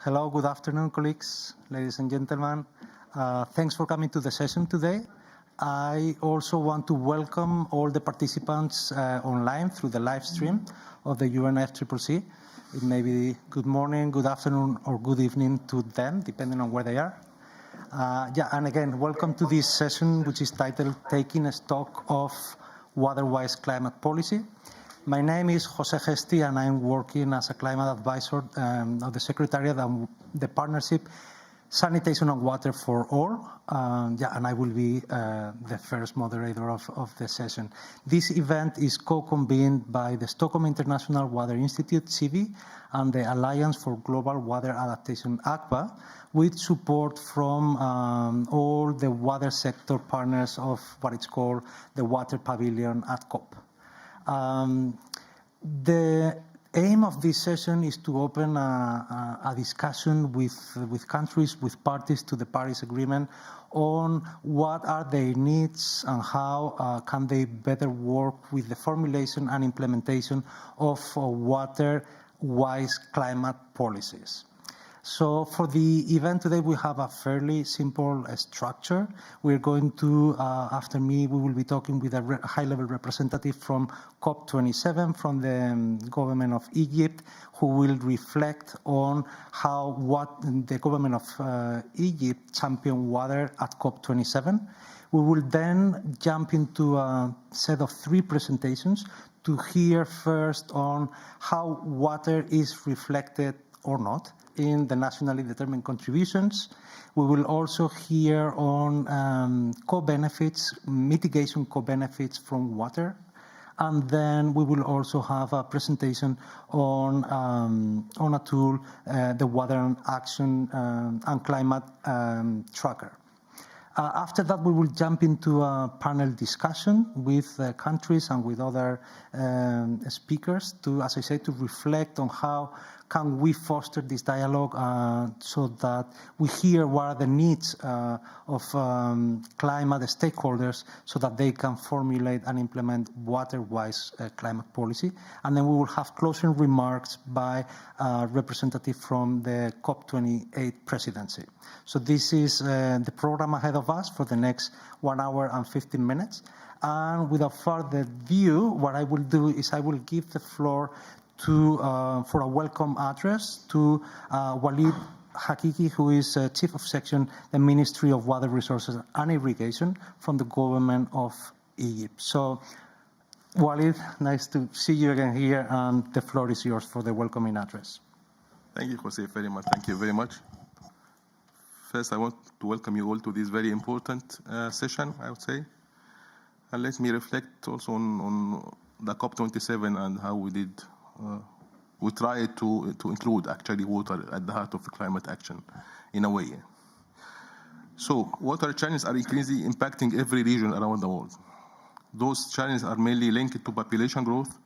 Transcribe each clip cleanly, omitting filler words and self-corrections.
Hello, good afternoon, colleagues, ladies and gentlemen. Thanks for coming to the session today. I also want to welcome all the participants online through the live stream of the UNFCCC. It may be good morning, good afternoon, or good evening to them, depending on where they are. And again, welcome to this session, which is titled Taking Stock of Water-Wise Climate Policy. My name is Jose Gesti, and I'm working as a climate advisor of the Secretariat and the Partnership Sanitation and Water for All. And I will be the first moderator of the session. This event is co-convened by the Stockholm International Water Institute, SIWI, and the Alliance for Global Water Adaptation, AGWA, with support from all the water sector partners of what is called the Water Pavilion at COP. The aim of this session is to open a discussion with countries, with parties to the Paris Agreement on what are their needs and how can they better work with the formulation and implementation of water-wise climate policies. So for the event today, we have a fairly simple structure. We're going to, after me, we will be talking with a high-level representative from COP27, from the government of Egypt, who will reflect on what the government of Egypt championed water at COP27. We will then jump into a set of 3 presentations to hear first on how water is reflected or not in the nationally determined contributions. We will also hear on co-benefits, mitigation co-benefits from water. And then we will also have a presentation on a tool, the Water and Action and Climate Tracker. After that, we will jump into a panel discussion with countries and with other speakers to, as I said, to reflect on how can we foster this dialogue so that we hear what are the needs of climate stakeholders so that they can formulate and implement water-wise climate policy. And then we will have closing remarks by a representative from the COP28 Presidency. So this is the program ahead of us for the next 1 hour and 15 minutes. And without further ado, what I will do is I will give the floor for a welcome address to Walid Hakiki, who is Chief of Section, the Ministry of Water Resources and Irrigation from the government of Egypt. So, Walid, nice to see you again here, and the floor is yours for the welcoming address. Thank you, Jose, very much. Thank you very much. First, I want to welcome you all to this very important session, I would say. And let me reflect also on the COP27 and how we try to include actually water at the heart of the climate action in a way. So water challenges are increasingly impacting every region around the world. Those challenges are mainly linked to population growth,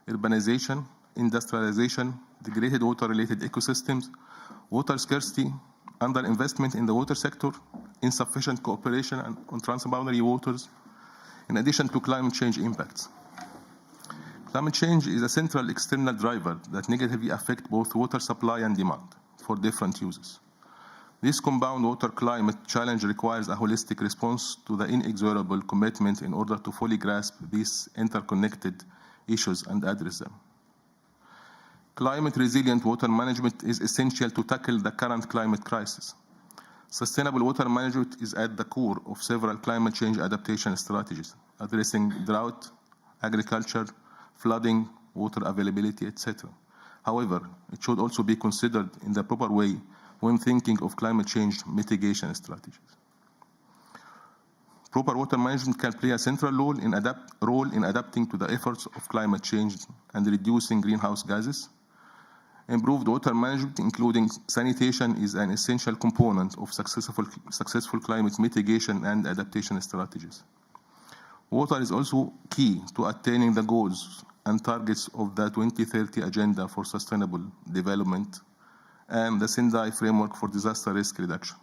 urbanization, industrialization, degraded water-related ecosystems, water scarcity, underinvestment in the water sector, insufficient cooperation on transboundary waters, in addition to climate change impacts. Climate change is a central external driver that negatively affects both water supply and demand for different uses. This compound water climate challenge requires a holistic response to the inexorable commitment in order to fully grasp these interconnected issues and address them. Climate resilient water management is essential to tackle the current climate crisis. Sustainable water management is at the core of several climate change adaptation strategies, addressing drought, agriculture, flooding, water availability, etc. However, it should also be considered in the proper way when thinking of climate change mitigation strategies. Proper water management can play a central role in adapting to the efforts of climate change and reducing greenhouse gases. Improved water management, including sanitation, is an essential component of successful climate mitigation and adaptation strategies. Water is also key to attaining the goals and targets of the 2030 Agenda for Sustainable Development and the Sendai Framework for Disaster Risk Reduction.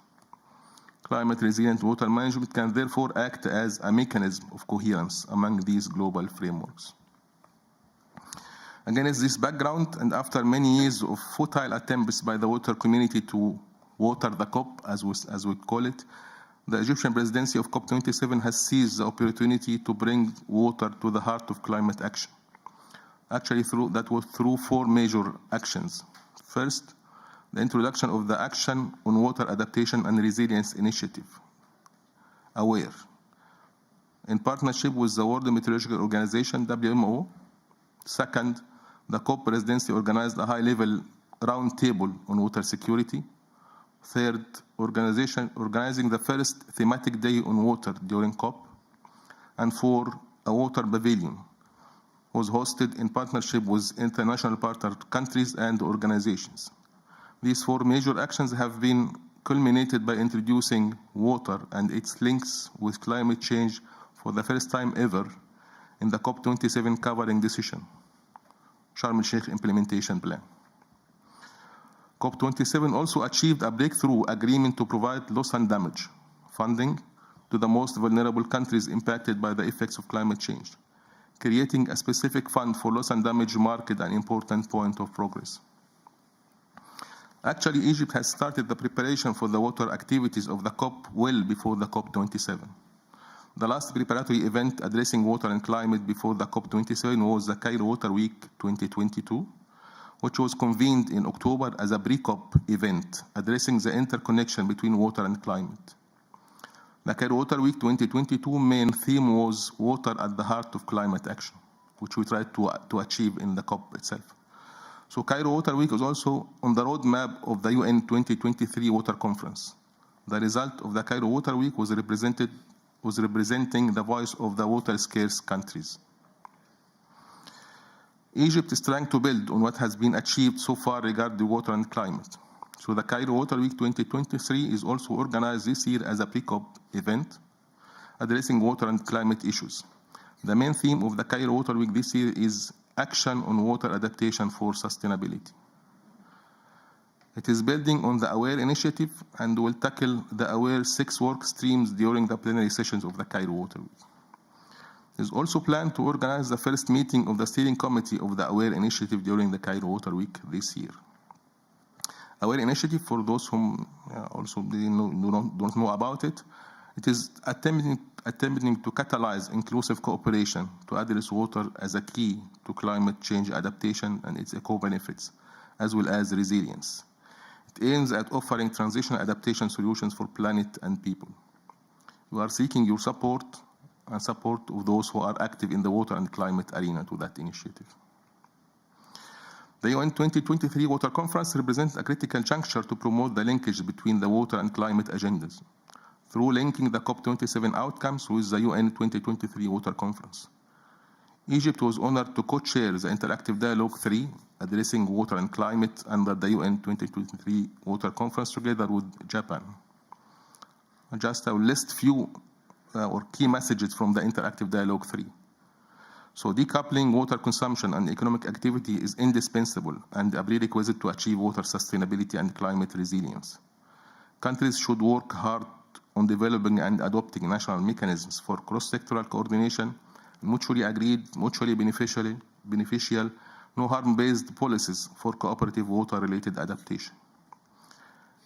Climate resilient water management can therefore act as a mechanism of coherence among these global frameworks. Against this background, and after many years of futile attempts by the water community to water the COP, as we call it, the Egyptian presidency of COP27 has seized the opportunity to bring water to the heart of climate action. Actually, that was through 4 major actions. First, the introduction of the Action on Water Adaptation and Resilience Initiative, AWARE, in partnership with the World Meteorological Organization, WMO. Second, the COP presidency organized a high-level roundtable on water security. Third, organizing the first thematic day on water during COP. And 4, a water pavilion was hosted in partnership with international partner countries and organizations. These 4 major actions have been culminated by introducing water and its links with climate change for the first time ever in the COP27 covering decision, Sharm el-Sheikh Implementation Plan. COP27 also achieved a breakthrough agreement to provide loss and damage funding to the most vulnerable countries impacted by the effects of climate change. Creating a specific fund for loss and damage marked an important point of progress. Actually, Egypt has started the preparation for the water activities of the COP well before the COP27. The last preparatory event addressing water and climate before the COP27 was the Cairo Water Week 2022, which was convened in October as a pre-COP event addressing the interconnection between water and climate. The Cairo Water Week 2022 main theme was water at the heart of climate action, which we tried to achieve in the COP itself. So Cairo Water Week was also on the roadmap of the UN 2023 Water Conference. The result of the Cairo Water Week was representing the voice of the water-scarce countries. Egypt is trying to build on what has been achieved so far regarding water and climate. So the Cairo Water Week 2023 is also organized this year as a pre-COP event addressing water and climate issues. The main theme of the Cairo Water Week this year is Action on Water Adaptation for Sustainability. It is building on the AWARE initiative and will tackle the AWARE 6 work streams during the plenary sessions of the Cairo Water Week. It is also planned to organize the first meeting of the steering committee of the AWARE initiative during the Cairo Water Week this year. AWARE initiative, for those who also don't know about it, it is attempting to catalyze inclusive cooperation to address water as a key to climate change adaptation and its eco-benefits, as well as resilience. It aims at offering transitional adaptation solutions for planet and people. We are seeking your support and support of those who are active in the water and climate arena to that initiative. The UN 2023 Water Conference represents a critical juncture to promote the linkage between the water and climate agendas through linking the COP27 outcomes with the UN 2023 Water Conference. Egypt was honored to co-chair the Interactive Dialogue 3, addressing water and climate under the UN 2023 Water Conference together with Japan. Just I will list few or key messages from the Interactive Dialogue 3. So decoupling water consumption and economic activity is indispensable and a prerequisite to achieve water sustainability and climate resilience. Countries should work hard on developing and adopting national mechanisms for cross-sectoral coordination, mutually agreed, mutually beneficial, no harm-based policies for cooperative water-related adaptation.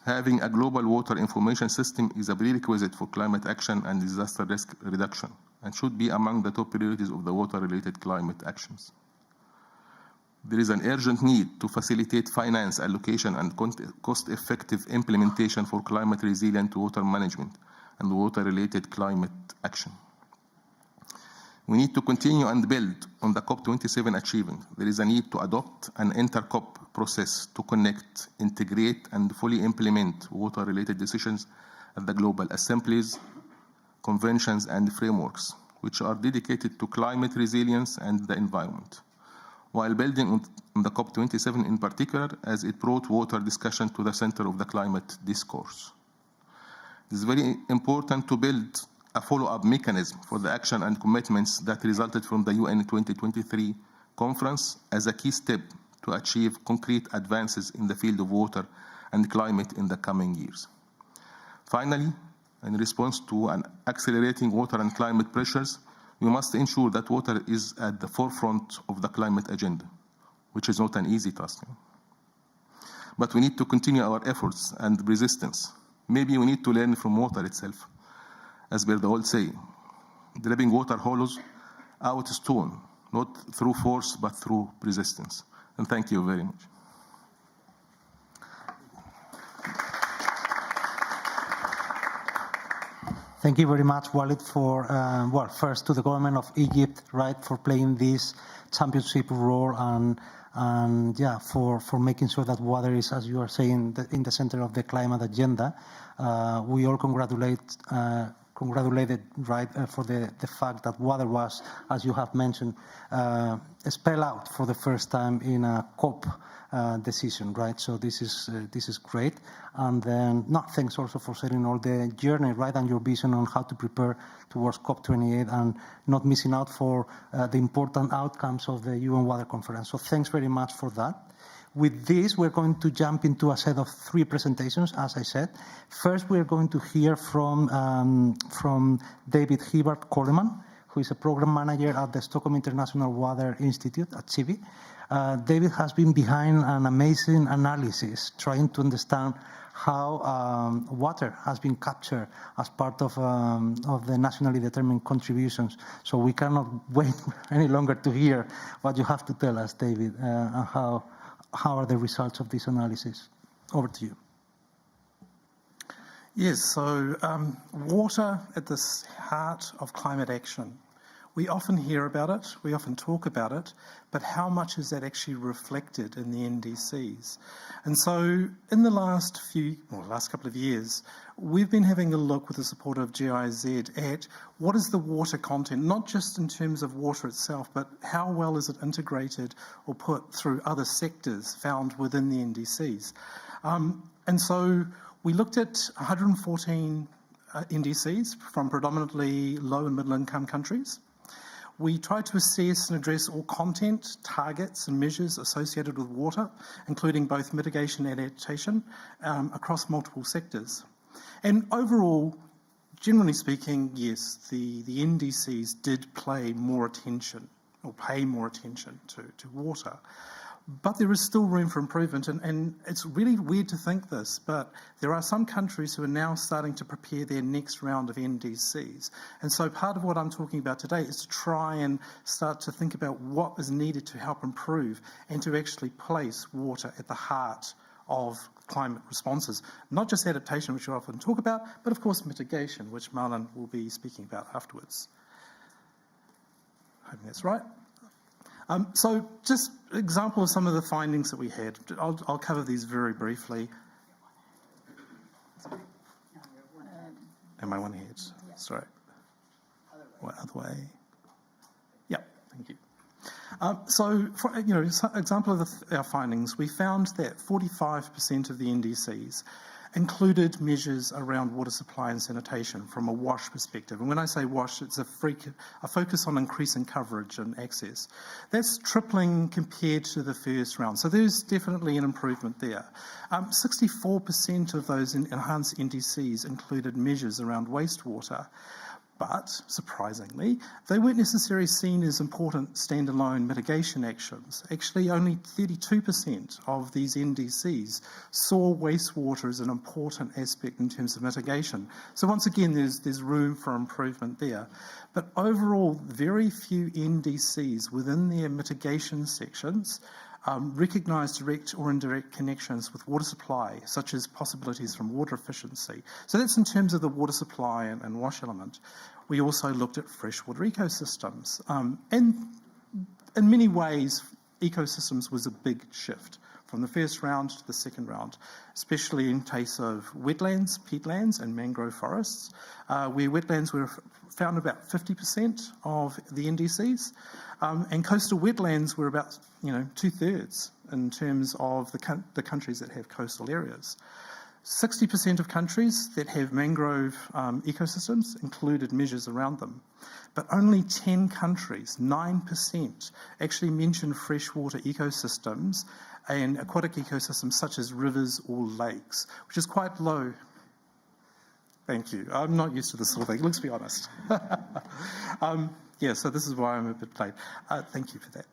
Having a global water information system is a prerequisite for climate action and disaster risk reduction and should be among the top priorities of the water-related climate actions. There is an urgent need to facilitate finance allocation and cost-effective implementation for climate-resilient water management and water-related climate action. We need to continue and build on the COP27 achievement. There is a need to adopt an inter-COP process to connect, integrate, and fully implement water-related decisions at the global assemblies, conventions, and frameworks, which are dedicated to climate resilience and the environment, while building on the COP27 in particular, as it brought water discussion to the center of the climate discourse. It is very important to build a follow-up mechanism for the action and commitments that resulted from the UN 2023 conference as a key step to achieve concrete advances in the field of water and climate in the coming years. Finally, in response to an accelerating water and climate pressures, we must ensure that water is at the forefront of the climate agenda. which is not an easy task. But we need to continue our efforts and resistance. Maybe we need to learn from water itself. As per the old saying, dripping water hollows out stone, not through force, but through resistance. And thank you very much. Thank you very much, Walid, for, well, first to the government of Egypt, right, for playing this championship role and yeah, for making sure that water is, as you are saying, in the center of the climate agenda. We all congratulated, right, for the fact that water was, as you have mentioned, spelled out for the first time in a COP decision, right? So this is great. And then, thanks also for sharing all the journey, right, and your vision on how to prepare towards COP28 and not missing out for the important outcomes of the UN Water Conference. So thanks very much for that. With this, we're going to jump into a set of 3 presentations, as I said. First, we're going to hear from David Hebart-Coleman, who is a program manager at the Stockholm International Water Institute at SIWI. David has been behind an amazing analysis trying to understand how water has been captured as part of the nationally determined contributions. So we cannot wait any longer to hear what you have to tell us, David, and how are the results of this analysis? Over to you. Yes, so water at the heart of climate action. We often hear about it, we often talk about it, but how much is that actually reflected in the NDCs? And so in the last couple of years, we've been having a look with the support of GIZ at what is the water content, not just in terms of water itself, but how well is it integrated or put through other sectors found within the NDCs. And so we looked at 114 NDCs from predominantly low and middle income countries. We tried to assess and address all content, targets and measures associated with water, including both mitigation and adaptation across multiple sectors. And overall, generally speaking, yes, the NDCs did pay more attention to water. But there is still room for improvement, and it's really weird to think this, but there are some countries who are now starting to prepare their next round of NDCs. And so part of what I'm talking about today is to try and start to think about what is needed to help improve and to actually place water at the heart of climate responses. Not just adaptation, which we often talk about, but of course mitigation, which Malin will be speaking about afterwards. Hoping that's right. So just an example of some of the findings that we had. I'll cover these very briefly. Am I one ahead? Sorry. Other way. Yeah, thank you. So, for example of our findings, we found that 45% of the NDCs included measures around water supply and sanitation from a WASH perspective. And when I say WASH, it's a focus on increasing coverage and access. That's tripling compared to the first round. So there's definitely an improvement there. 64% of those enhanced NDCs included measures around wastewater. But, surprisingly, they weren't necessarily seen as important standalone mitigation actions. Actually, only 32% of these NDCs saw wastewater as an important aspect in terms of mitigation. So once again, there's room for improvement there. But overall, very few NDCs within their mitigation sections recognise direct or indirect connections with water supply, such as possibilities from water efficiency. So that's in terms of the water supply and WASH element. We also looked at freshwater ecosystems. And in many ways, ecosystems was a big shift from the first round to the second round, especially in case of wetlands, peatlands and mangrove forests, where wetlands were found about 50% of the NDCs, and coastal wetlands were about 2/3 in terms of the countries that have coastal areas. 60% of countries that have mangrove ecosystems included measures around them. But only 10 countries, 9%, actually mentioned freshwater ecosystems and aquatic ecosystems such as rivers or lakes, which is quite low. Thank you. I'm not used to this sort of thing, let's be honest. So this is why I'm a bit late. Thank you for that.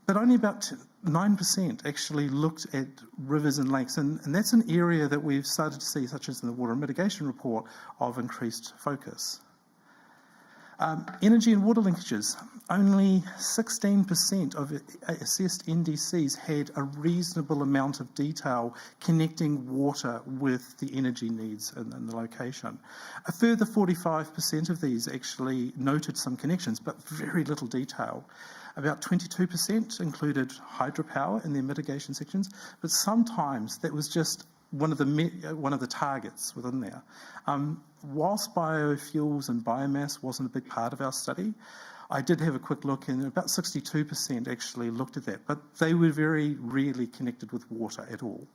but only about 9% actually looked at rivers and lakes, and that's an area that we've started to see, such as in the Water Mitigation Report, of increased focus. Energy and water linkages. Only 16% of assessed NDCs had a reasonable amount of detail connecting water with the energy needs in the location. A further 45% of these actually noted some connections, but very little detail. About 22% included hydropower in their mitigation sections, but sometimes that was just one of the targets within there. Whilst biofuels and biomass wasn't a big part of our study, I did have a quick look, and about 62% actually looked at that, but they were very rarely connected with water at all.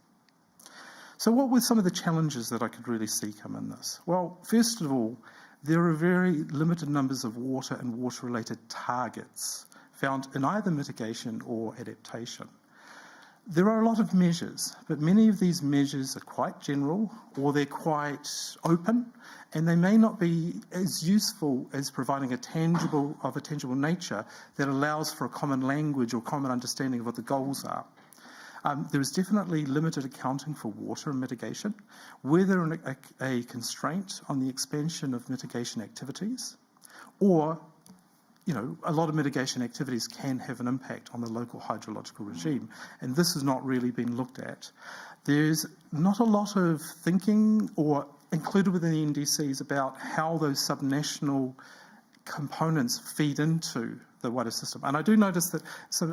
So what were some of the challenges that I could really see come in this? Well, first of all, there are very limited numbers of water and water-related targets found in either mitigation or adaptation. There are a lot of measures, but many of these measures are quite general, or they're quite open, and they may not be as useful as providing a tangible nature that allows for a common language or common understanding of what the goals are. There is definitely limited accounting for water and mitigation, whether a constraint on the expansion of mitigation activities, or a lot of mitigation activities can have an impact on the local hydrological regime, and this has not really been looked at. There's not a lot of thinking or included within the NDCs about how those subnational components feed into the wider system. And I do notice that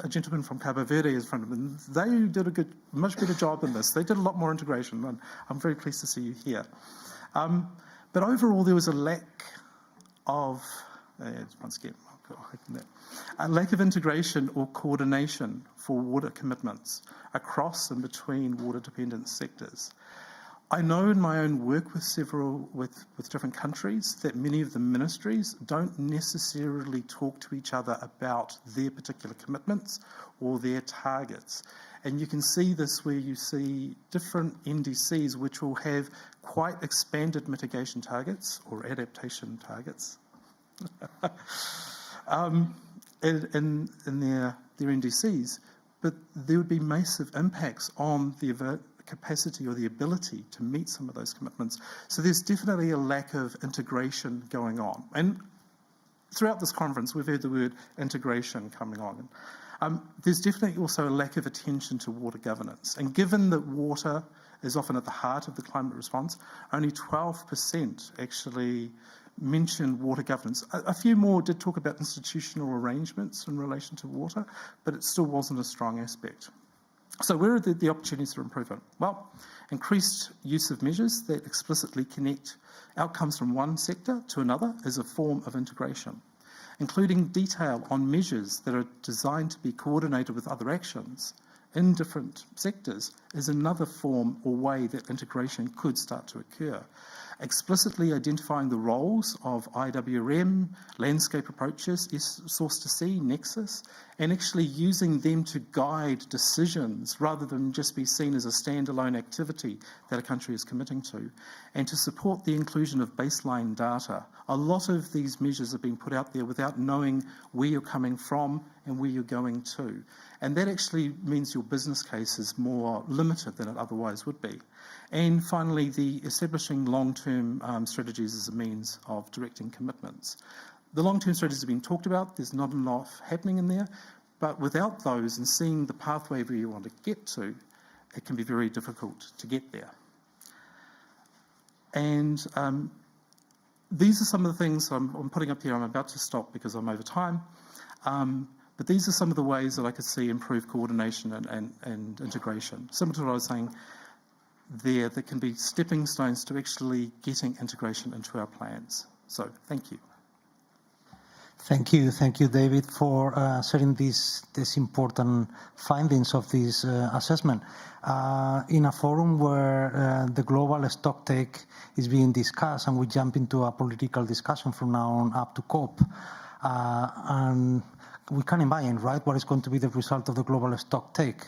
a gentleman from Cabo Verde is in front of me. They did a much better job in this. They did a lot more integration, and I'm very pleased to see you here. But overall, there was a lack of, once again, a lack of integration or coordination for water commitments across and between water-dependent sectors. I know in my own work with different countries that many of the ministries don't necessarily talk to each other about their particular commitments or their targets. And you can see this where you see different NDCs which will have quite expanded mitigation targets or adaptation targets. In their NDCs, but there would be massive impacts on the capacity or the ability to meet some of those commitments. So there's definitely a lack of integration going on. And throughout this conference, we've heard the word integration coming on. There's definitely also a lack of attention to water governance. And given that water is often at the heart of the climate response, only 12% actually mentioned water governance. A few more did talk about institutional arrangements in relation to water, but it still wasn't a strong aspect. So where are the opportunities for improvement? Well, increased use of measures that explicitly connect outcomes from one sector to another is a form of integration. Including detail on measures that are designed to be coordinated with other actions in different sectors is another form or way that integration could start to occur. Explicitly identifying the roles of IWM, landscape approaches, source to sea, nexus, and actually using them to guide decisions rather than just be seen as a standalone activity that a country is committing to, and to support the inclusion of baseline data. A lot of these measures have been put out there without knowing where you're coming from and where you're going to. And that actually means your business case is more limited than it otherwise would be. And finally, the establishing long-term strategies as a means of directing commitments. The long-term strategies have been talked about. There's not enough happening in there. But without those and seeing the pathway where you want to get to, it can be very difficult to get there. And these are some of the things I'm putting up here. I'm about to stop because I'm over time. But these are some of the ways that I could see improved coordination and integration. Similar to what I was saying there, that can be stepping stones to actually getting integration into our plans. So, thank you. Thank you, David, for sharing these important findings of this assessment. In a forum where the global stocktake is being discussed, and we jump into a political discussion from now on up to COP, And we can imagine, right, what is going to be the result of the global stock take.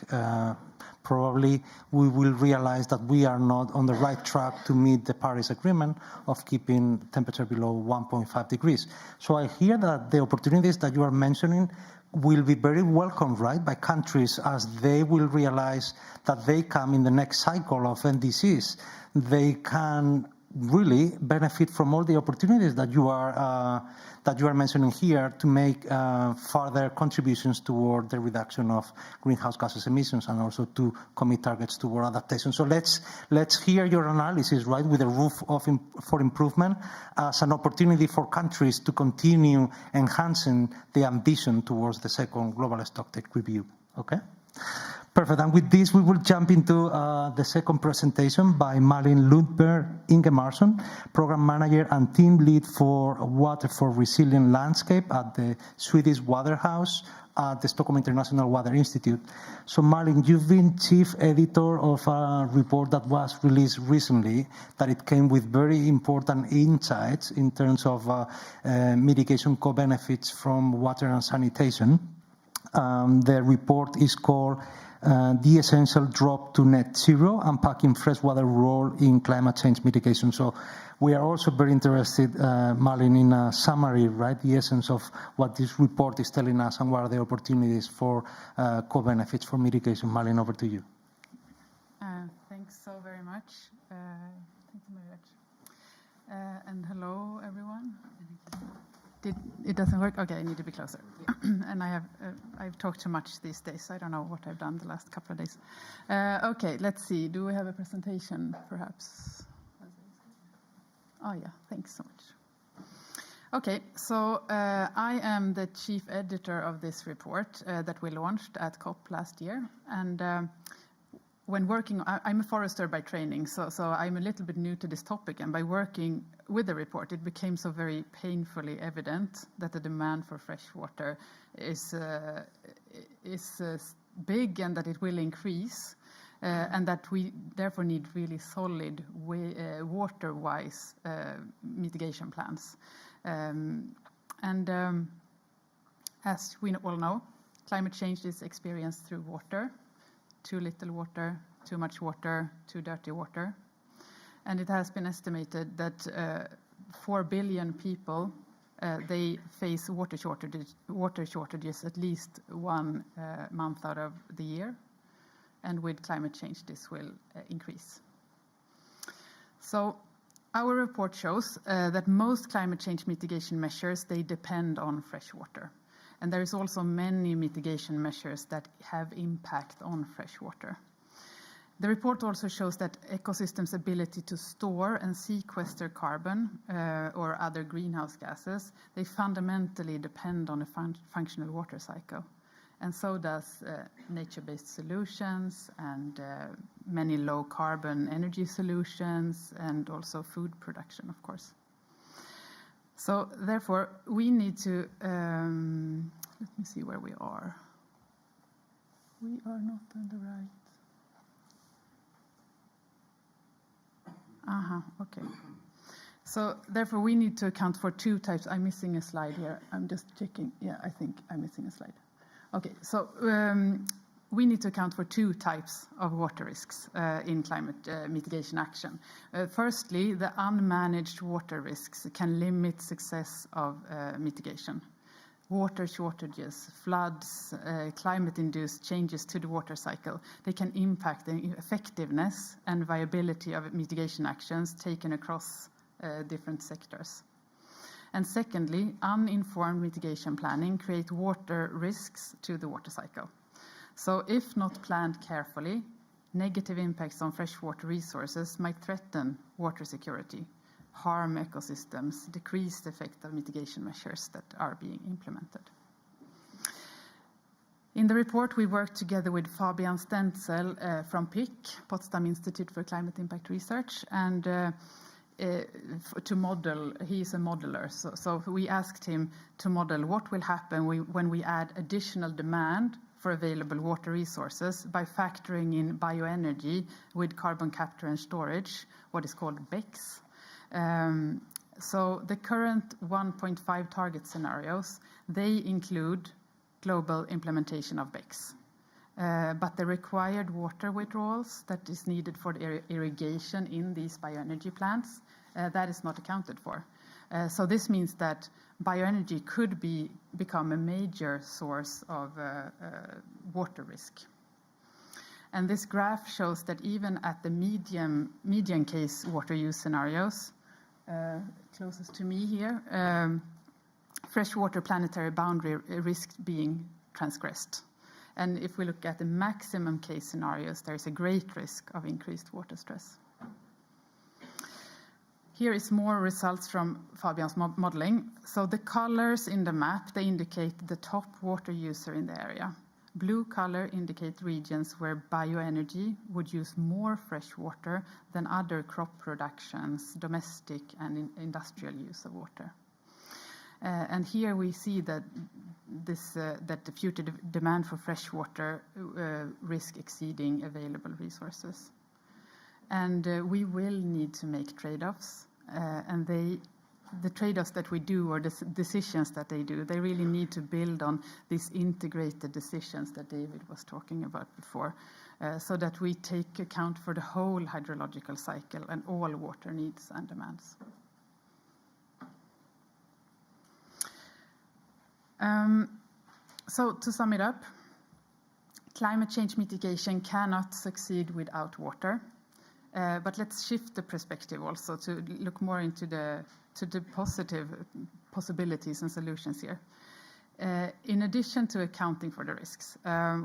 Probably we will realize that we are not on the right track to meet the Paris Agreement of keeping temperature below 1.5 degrees. So I hear that the opportunities that you are mentioning will be very welcome, right, by countries as they will realize that they come in the next cycle of NDCs. They can really benefit from all the opportunities that you are mentioning here to make further contributions toward the reduction of greenhouse gases emissions and also to commit targets toward adaptation. So let's hear your analysis, right, with a roof for improvement as an opportunity for countries to continue enhancing the ambition towards the second global stocktake review. Okay. Perfect. And with this, we will jump into the second presentation by Malin Lundberg Ingemarsson, Program Manager and Team Lead for Water for Resilient Landscape at the Swedish Waterhouse at the Stockholm International Water Institute. So Malin, you've been Chief Editor of a report that was released recently, that it came with very important insights in terms of mitigation co-benefits from water and sanitation. The report is called The Essential Drop to Net Zero, Unpacking Freshwater Role in Climate Change Mitigation. So we are also very interested, Malin, in a summary, right, the essence of what this report is telling us and what are the opportunities for co-benefits for mitigation. Malin, over to you. Thanks so very much. Thank you very much. And hello, everyone. It doesn't work? Okay, I need to be closer. And I've talked too much these days. I don't know what I've done the last couple of days. Okay, let's see. Do we have a presentation, perhaps? Oh, yeah. Thanks so much. Okay, so I am the chief editor of this report that we launched at COP last year. And when working, I'm a forester by training, so I'm a little bit new to this topic. And by working with the report, it became so very painfully evident that the demand for fresh water is big and that it will increase, and that we therefore need really solid water-wise mitigation plans. As we all know, climate change is experienced through water. Too little water, too much water, too dirty water. And it has been estimated that 4 billion people, they face water shortages at least 1 month out of the year. And with climate change, this will increase. So our report shows that most climate change mitigation measures, they depend on fresh water. And there is also many mitigation measures that have impact on fresh water. The report also shows that ecosystems' ability to store and sequester carbon or other greenhouse gases, they fundamentally depend on a functional water cycle. And so does nature-based solutions and many low-carbon energy solutions and also food production, of course. So therefore, we need to, let me see where we are. We are not on the right. Okay. So therefore, we need to account for two types. I'm missing a slide here. I'm just checking. Yeah, I think I'm missing a slide. Okay, so we need to account for two types of water risks in climate mitigation action. Firstly, the unmanaged water risks can limit success of mitigation. Water shortages, floods, climate-induced changes to the water cycle, they can impact the effectiveness and viability of mitigation actions taken across different sectors. And secondly, uninformed mitigation planning creates water risks to the water cycle. So if not planned carefully, negative impacts on freshwater resources might threaten water security, harm ecosystems, decrease the effect of mitigation measures that are being implemented. In the report, we worked together with Fabian Stenzel from PIC, Potsdam Institute for Climate Impact Research, and to model, he's a modeler, so we asked him to model what will happen when we add additional demand for available water resources by factoring in bioenergy with carbon capture and storage, what is called BECCS. So the current 1.5 target scenarios, they include global implementation of BECCS. But the required water withdrawals that is needed for the irrigation in these bioenergy plants, that is not accounted for. So this means that bioenergy could become a major source of water risk. And this graph shows that even at the median case water use scenarios, closest to me here, freshwater planetary boundary risks being transgressed. And if we look at the maximum case scenarios, there is a great risk of increased water stress. Here is more results from Fabian's modeling. So the colors in the map, they indicate the top water user in the area. Blue color indicate regions where bioenergy would use more fresh water than other crop productions, domestic and industrial use of water. And here we see that that the future demand for fresh water risk exceeding available resources. And we will need to make trade-offs, and the trade-offs that we do, or the decisions that they do, they really need to build on these integrated decisions that David was talking about before, so that we take account for the whole hydrological cycle and all water needs and demands. So to sum it up, climate change mitigation cannot succeed without water. But let's shift the perspective also to look more into the positive possibilities and solutions here. In addition to accounting for the risks,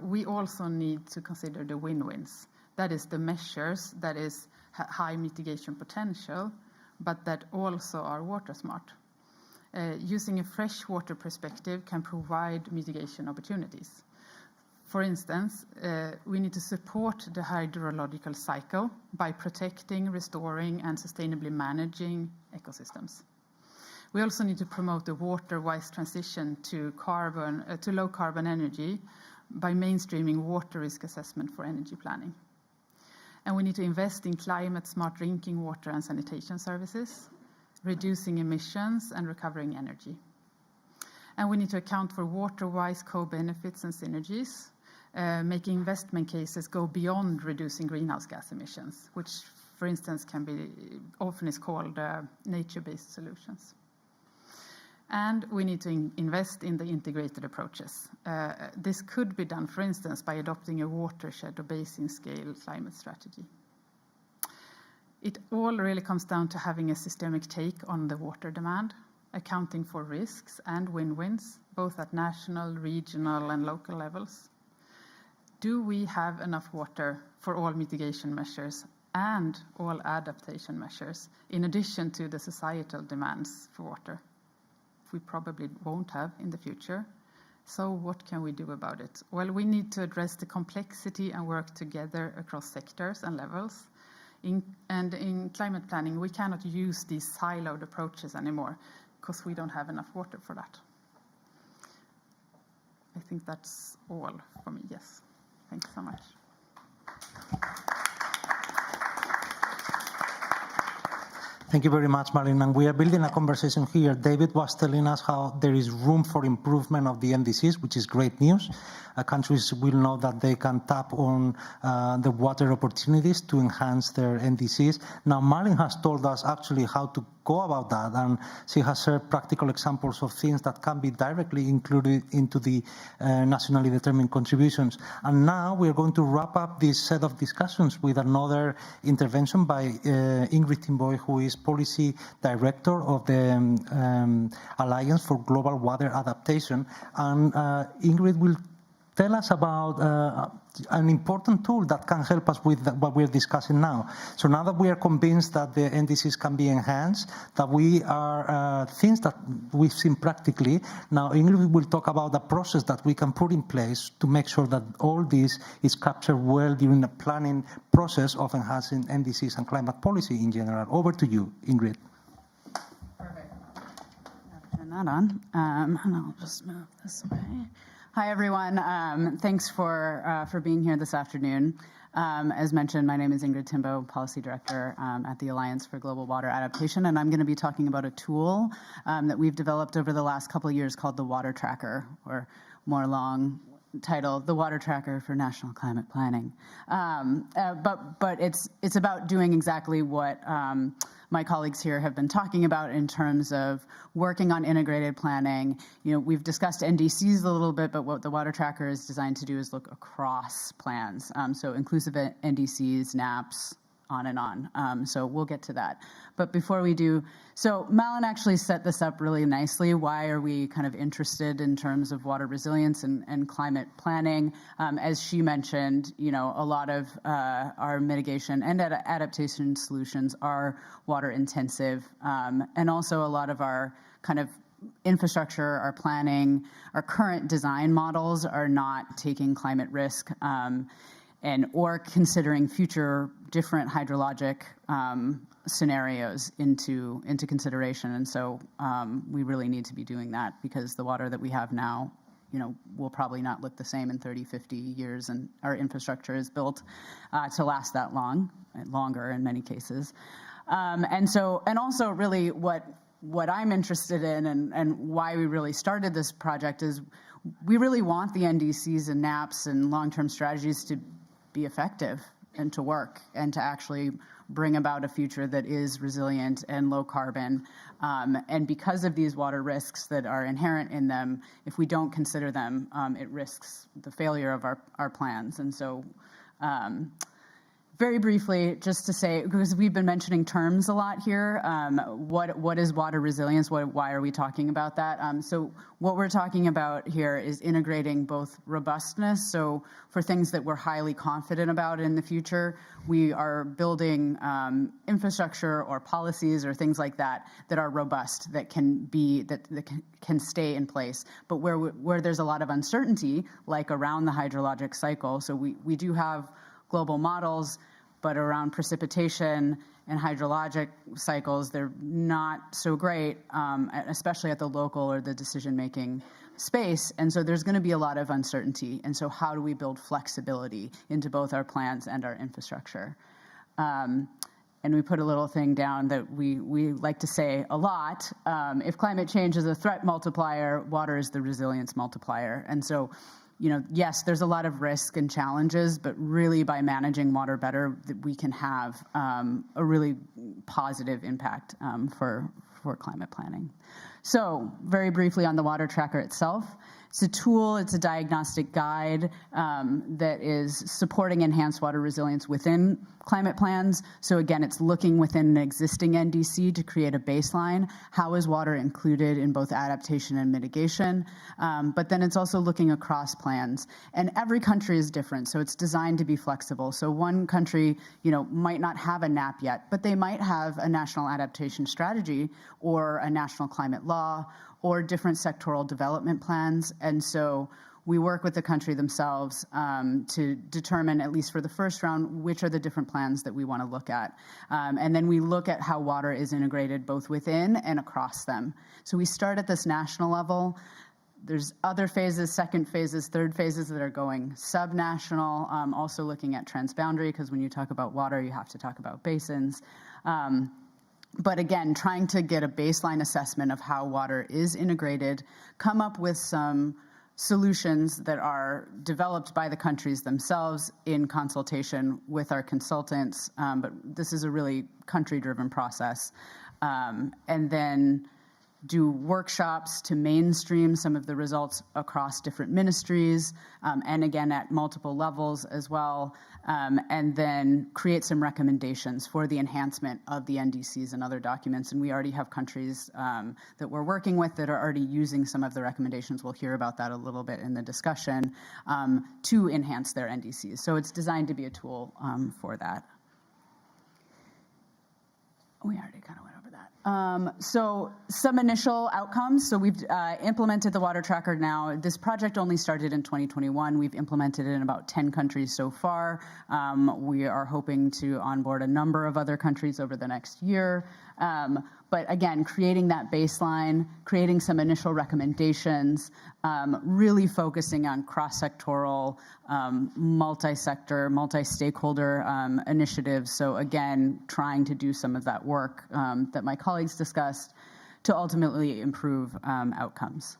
we also need to consider the win-wins. That is the measures that is high mitigation potential, but that also are water smart. Using a freshwater perspective can provide mitigation opportunities. For instance, we need to support the hydrological cycle by protecting, restoring, and sustainably managing ecosystems. We also need to promote a water-wise transition to low carbon energy by mainstreaming water risk assessment for energy planning. And we need to invest in climate-smart drinking water and sanitation services, reducing emissions and recovering energy. And we need to account for water-wise co-benefits and synergies, making investment cases go beyond reducing greenhouse gas emissions, which, for instance, often is called nature-based solutions. And we need to invest in the integrated approaches. This could be done, for instance, by adopting a watershed or basin scale climate strategy. It all really comes down to having a systemic take on the water demand, accounting for risks and win-wins, both at national, regional, and local levels. Do we have enough water for all mitigation measures and all adaptation measures, in addition to the societal demands for water? We probably won't have in the future. So what can we do about it? Well, we need to address the complexity and work together across sectors and levels. And in climate planning, we cannot use these siloed approaches anymore because we don't have enough water for that. I think that's all for me, yes. Thanks so much. Thank you very much, Malin. And we are building a conversation here. David was telling us how there is room for improvement of the NDCs, which is great news. Countries will know that they can tap on the water opportunities to enhance their NDCs. Now, Malin has told us actually how to go about that, and she has shared practical examples of things that can be directly included into the nationally determined contributions. And now we are going to wrap up this set of discussions with another intervention by Ingrid Timboy, who is Policy Director of the Alliance for Global Water Adaptation. And Ingrid will tell us about an important tool that can help us with what we're discussing now. So now that we are convinced that the NDCs can be enhanced, that we are things that we've seen practically, now Ingrid will talk about the process that we can put in place to make sure that all this is captured well during the planning process of enhancing NDCs and climate policy in general. Over to you, Ingrid. Perfect. Turn that on, and I'll just move this away. Hi, everyone. Thanks for being here this afternoon. As mentioned, my name is Ingrid Timbo, Policy Director at the Alliance for Global Water Adaptation, and I'm going to be talking about a tool that we've developed over the last couple of years called the Water Tracker, or more long title, the Water Tracker for National Climate Planning. But it's about doing exactly what my colleagues here have been talking about in terms of working on integrated planning. You know, we've discussed NDCs a little bit, but what the Water Tracker is designed to do is look across plans. So inclusive NDCs, NAPs, on and on. So we'll get to that. But before we do, so Malin actually set this up really nicely. Why are we kind of interested in terms of water resilience and climate planning? As she mentioned, you know, a lot of our mitigation and adaptation solutions are water intensive. And also a lot of our kind of infrastructure, our planning, our current design models are not taking climate risk or considering future different hydrologic scenarios into consideration. And so we really need to be doing that, because the water that we have now, you know, will probably not look the same in 30, 50 years, and our infrastructure is built to last that long, and longer in many cases. And also really what I'm interested in and why we really started this project is we really want the NDCs and NAPs and long-term strategies to be effective and to work and to actually bring about a future that is resilient and low carbon. And because of these water risks that are inherent in them, if we don't consider them, it risks the failure of our plans. And so very briefly, just to say, because we've been mentioning terms a lot here, what is water resilience? Why are we talking about that? So what we're talking about here is integrating both robustness. So for things that we're highly confident about in the future, we are building infrastructure or policies or things like that that are robust, that can stay in place. But where there's a lot of uncertainty, like around the hydrologic cycle, so we do have global models, but around precipitation and hydrologic cycles, they're not so great, especially at the local or the decision-making space. And so there's going to be a lot of uncertainty. And so how do we build flexibility into both our plans and our infrastructure? And we put a little thing down that we like to say a lot. If climate change is a threat multiplier, water is the resilience multiplier. And so, you know, yes, there's a lot of risk and challenges, but really by managing water better, we can have a really positive impact for climate planning. So very briefly on the Water Tracker itself. It's a tool, it's a diagnostic guide that is supporting enhanced water resilience within climate plans. So again, it's looking within an existing NDC to create a baseline. How is water included in both adaptation and mitigation? But then it's also looking across plans. And every country is different, so it's designed to be flexible. So one country, you know, might not have a NAP yet, but they might have a national adaptation strategy or a national climate law or different sectoral development plans. And so we work with the country themselves to determine, at least for the first round, which are the different plans that we want to look at. And then we look at how water is integrated both within and across them. So we start at this national level. There's other phases, second phases, third phases that are going sub-national, also looking at transboundary, because when you talk about water, you have to talk about basins. But again, trying to get a baseline assessment of how water is integrated, come up with some solutions that are developed by the countries themselves in consultation with our consultants. But this is a really country-driven process. And then do workshops to mainstream some of the results across different ministries, and again at multiple levels as well, and then create some recommendations for the enhancement of the NDCs and other documents. And we already have countries that we're working with that are already using some of the recommendations. We'll hear about that a little bit in the discussion, to enhance their NDCs. So it's designed to be a tool for that. We already kind of went over that. So some initial outcomes. So we've implemented the Water Tracker now. This project only started in 2021. We've implemented it in about 10 countries so far. We are hoping to onboard a number of other countries over the next year. But again, creating that baseline, creating some initial recommendations, really focusing on cross-sectoral, multi-sector, multi-stakeholder initiatives. So again, trying to do some of that work that my colleagues discussed to ultimately improve outcomes.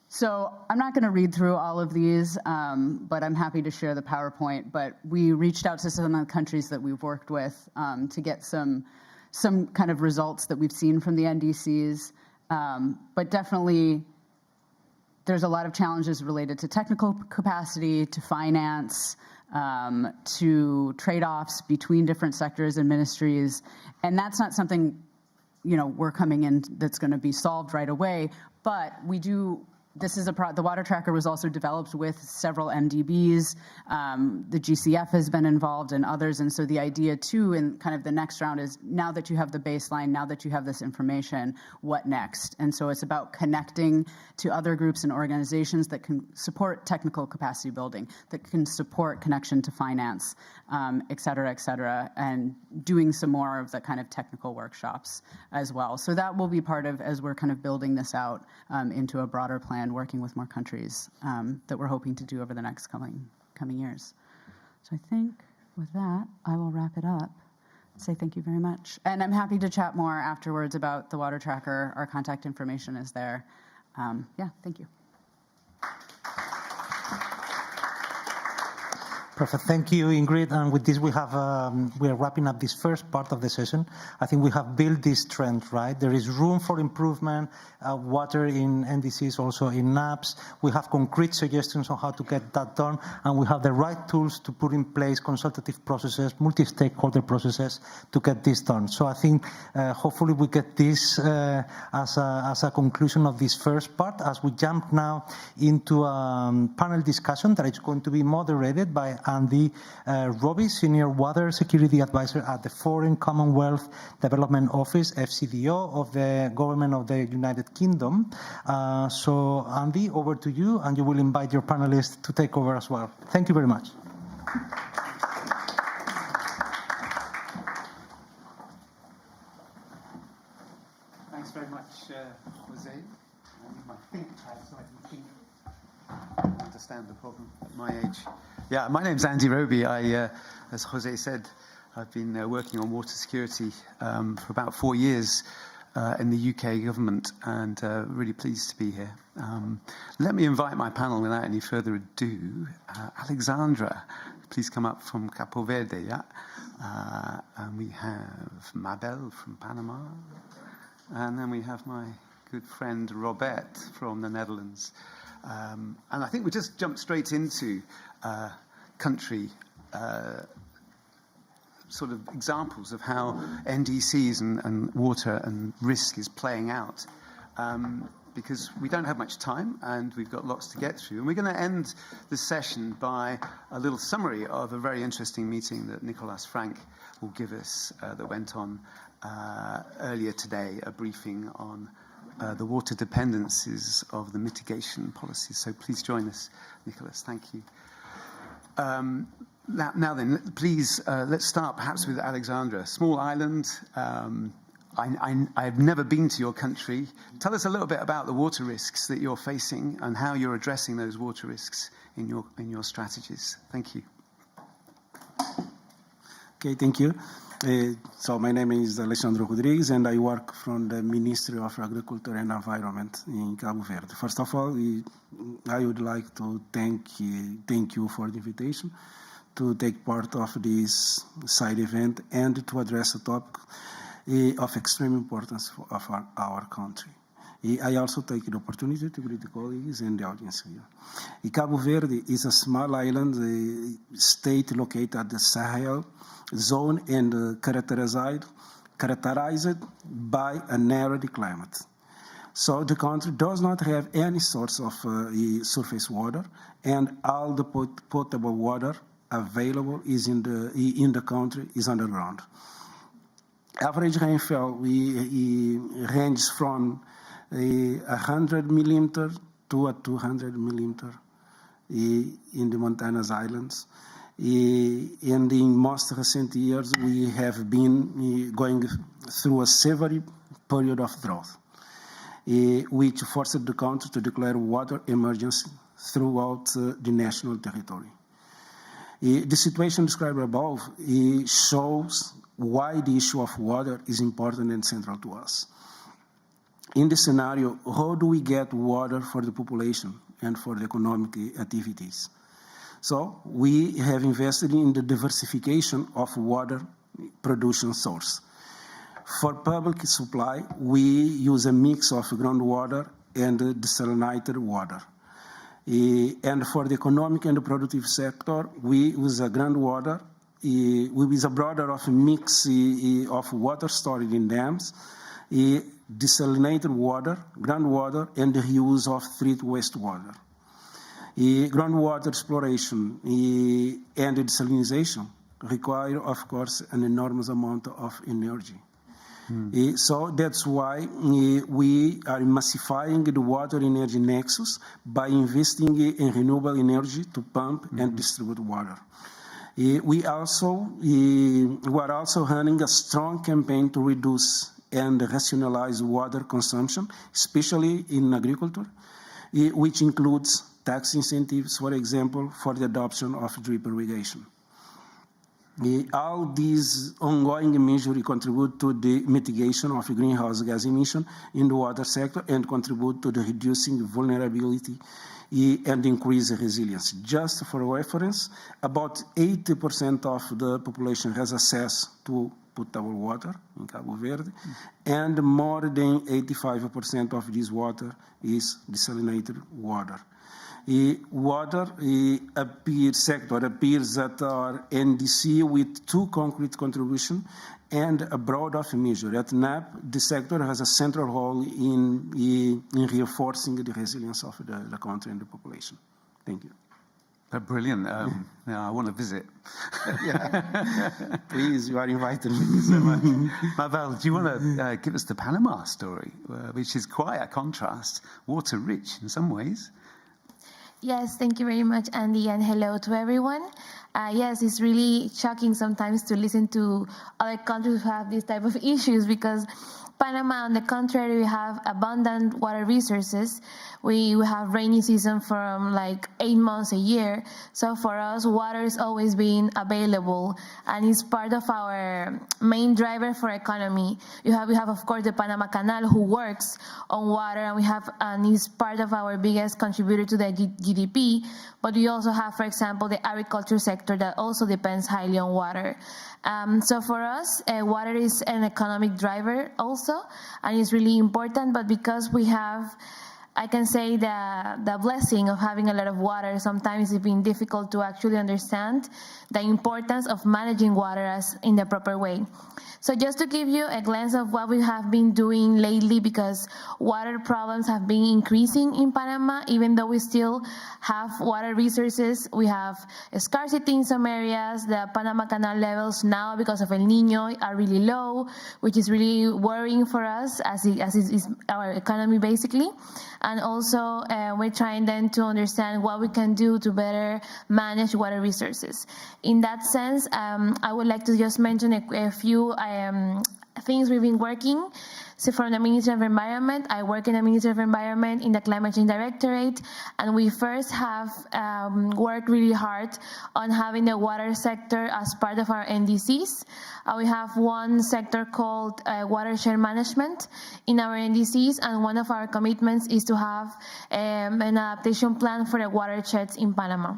So I'm not going to read through all of these, but I'm happy to share the PowerPoint. But we reached out to some of the countries that we've worked with to get some kind of results that we've seen from the NDCs. But definitely, there's a lot of challenges related to technical capacity, to finance, to trade-offs between different sectors and ministries. And that's not something, we're coming in that's going to be solved right away. But we do. This is the water tracker was also developed with several MDBs. The GCF has been involved and others. And so the idea too, in kind of the next round is now that you have the baseline, now that you have this information, what next? And so it's about connecting to other groups and organizations that can support technical capacity building, that can support connection to finance, et cetera, and doing some more of the kind of technical workshops as well. So that will be part of, as we're kind of building this out into a broader plan, working with more countries that we're hoping to do over the next coming years. So I think with that, I will wrap it up. Say thank you very much. And I'm happy to chat more afterwards about the water tracker. Our contact information is there. Yeah, thank you. Perfect. Thank you, Ingrid. And with this, we are wrapping up this first part of the session. I think we have built this trend, right? There is room for improvement, water in NDCs, also in NAPs. We have concrete suggestions on how to get that done, and we have the right tools to put in place consultative processes, multi-stakeholder processes to get this done. So I think hopefully we get this as a conclusion of this first part, as we jump now into a panel discussion that is going to be moderated by Andy Robbie, Senior Water Security Advisor at the Foreign Commonwealth Development Office, FCDO, of the Government of the United Kingdom. So, Andy, over to you, and you will invite your panelists to take over as well. Thank you very much. Thanks very much, Jose. My think pad so I can think. Understand the problem at my age. Yeah, my name's Andy Roby. As Jose said, I've been working on water security for about 4 years in the UK government, and really pleased to be here. Let me invite my panel without any further ado. Alexandra, please come up from Capo Verde. Yeah? And we have Mabel from Panama. And then we have my good friend Robert from the Netherlands. And I think we just jump straight into country sort of examples of how NDCs and water and risk is playing out. Because we don't have much time and we've got lots to get through. And we're going to end the session by a little summary of a very interesting meeting that Nicolas Frank will give us that went on earlier today, a briefing on the water dependencies of the mitigation policies. So please join us, Nicolas. Thank you. Now then, please, let's start perhaps with Alexandra. Small island. I've never been to your country. Tell us a little bit about the water risks that you're facing and how you're addressing those water risks in your strategies. Thank you. Okay, thank you. So my name is Alexandre Rodrigues, and I work from the Ministry of Agriculture and Environment in Cabo Verde. First of all, I would like to thank you for the invitation to take part of this side event and to address a topic of extreme importance of our country. I also take the opportunity to greet the colleagues and the audience here. Cabo Verde is a small island state located at the Sahel zone and characterized by an arid climate. So the country does not have any source of surface water, and all the potable water available is in the country is underground. Average rainfall ranges from 100 millimeter to 200 millimeter in the mountainous islands, And in most recent years, we have been going through a severe period of drought, which forced the country to declare water emergency throughout the national territory. The situation described above shows why the issue of water is important and central to us. In this scenario, how do we get water for the population and for the economic activities? So we have invested in the diversification of water production source. For public supply, we use a mix of groundwater and desalinated water. And for the economic and the productive sector, we use a groundwater. We use a broader of mix of water stored in dams, desalinated water, groundwater, and the use of treated wastewater. Groundwater exploration and desalination require, of course, an enormous amount of energy. So that's why we are massifying the water energy nexus by investing in renewable energy to pump and distribute water. We are also running a strong campaign to reduce and rationalize water consumption, especially in agriculture, which includes tax incentives, for example, for the adoption of drip irrigation. All these ongoing measures contribute to the mitigation of greenhouse gas emission in the water sector and contribute to the reducing vulnerability and increase resilience. Just for reference, about 80% of the population has access to potable water in Cabo Verde, and more than 85% of this water is desalinated water. Water sector appears at our NDC with two concrete contributions and a broad of measure. At NAP, the sector has a central role in reinforcing the resilience of the country and the population. Thank you. Brilliant. Now I want to visit. Please, you are invited. Thank you so much. Mabel, do you want to give us the Panama story, which is quite a contrast, water-rich in some ways? Yes, thank you very much, Andy, and hello to everyone. Yes, it's really shocking sometimes to listen to other countries who have these type of issues, because Panama, on the contrary, we have abundant water resources. We have rainy season from like 8 months a year. So for us, water is always being available, and it's part of our main driver for economy. We have, of course, the Panama Canal, who works on water, and is part of our biggest contributor to the GDP. But we also have, for example, the agriculture sector that also depends highly on water. So for us, water is an economic driver also, and it's really important. But because we have, I can say, the blessing of having a lot of water, sometimes it's been difficult to actually understand the importance of managing water in the proper way. So just to give you a glance of what we have been doing lately, because water problems have been increasing in Panama, even though we still have water resources. We have a scarcity in some areas. The Panama Canal levels now, because of El Niño, are really low, which is really worrying for us as is our economy, basically. And also, we're trying then to understand what we can do to better manage water resources. In that sense, I would like to just mention a few things we've been working. So from the Ministry of Environment, I work in the Ministry of Environment in the Climate Change Directorate, and we first have worked really hard on having the water sector as part of our NDCs. We have one sector called watershed management in our NDCs, and one of our commitments is to have an adaptation plan for the watersheds in Panama.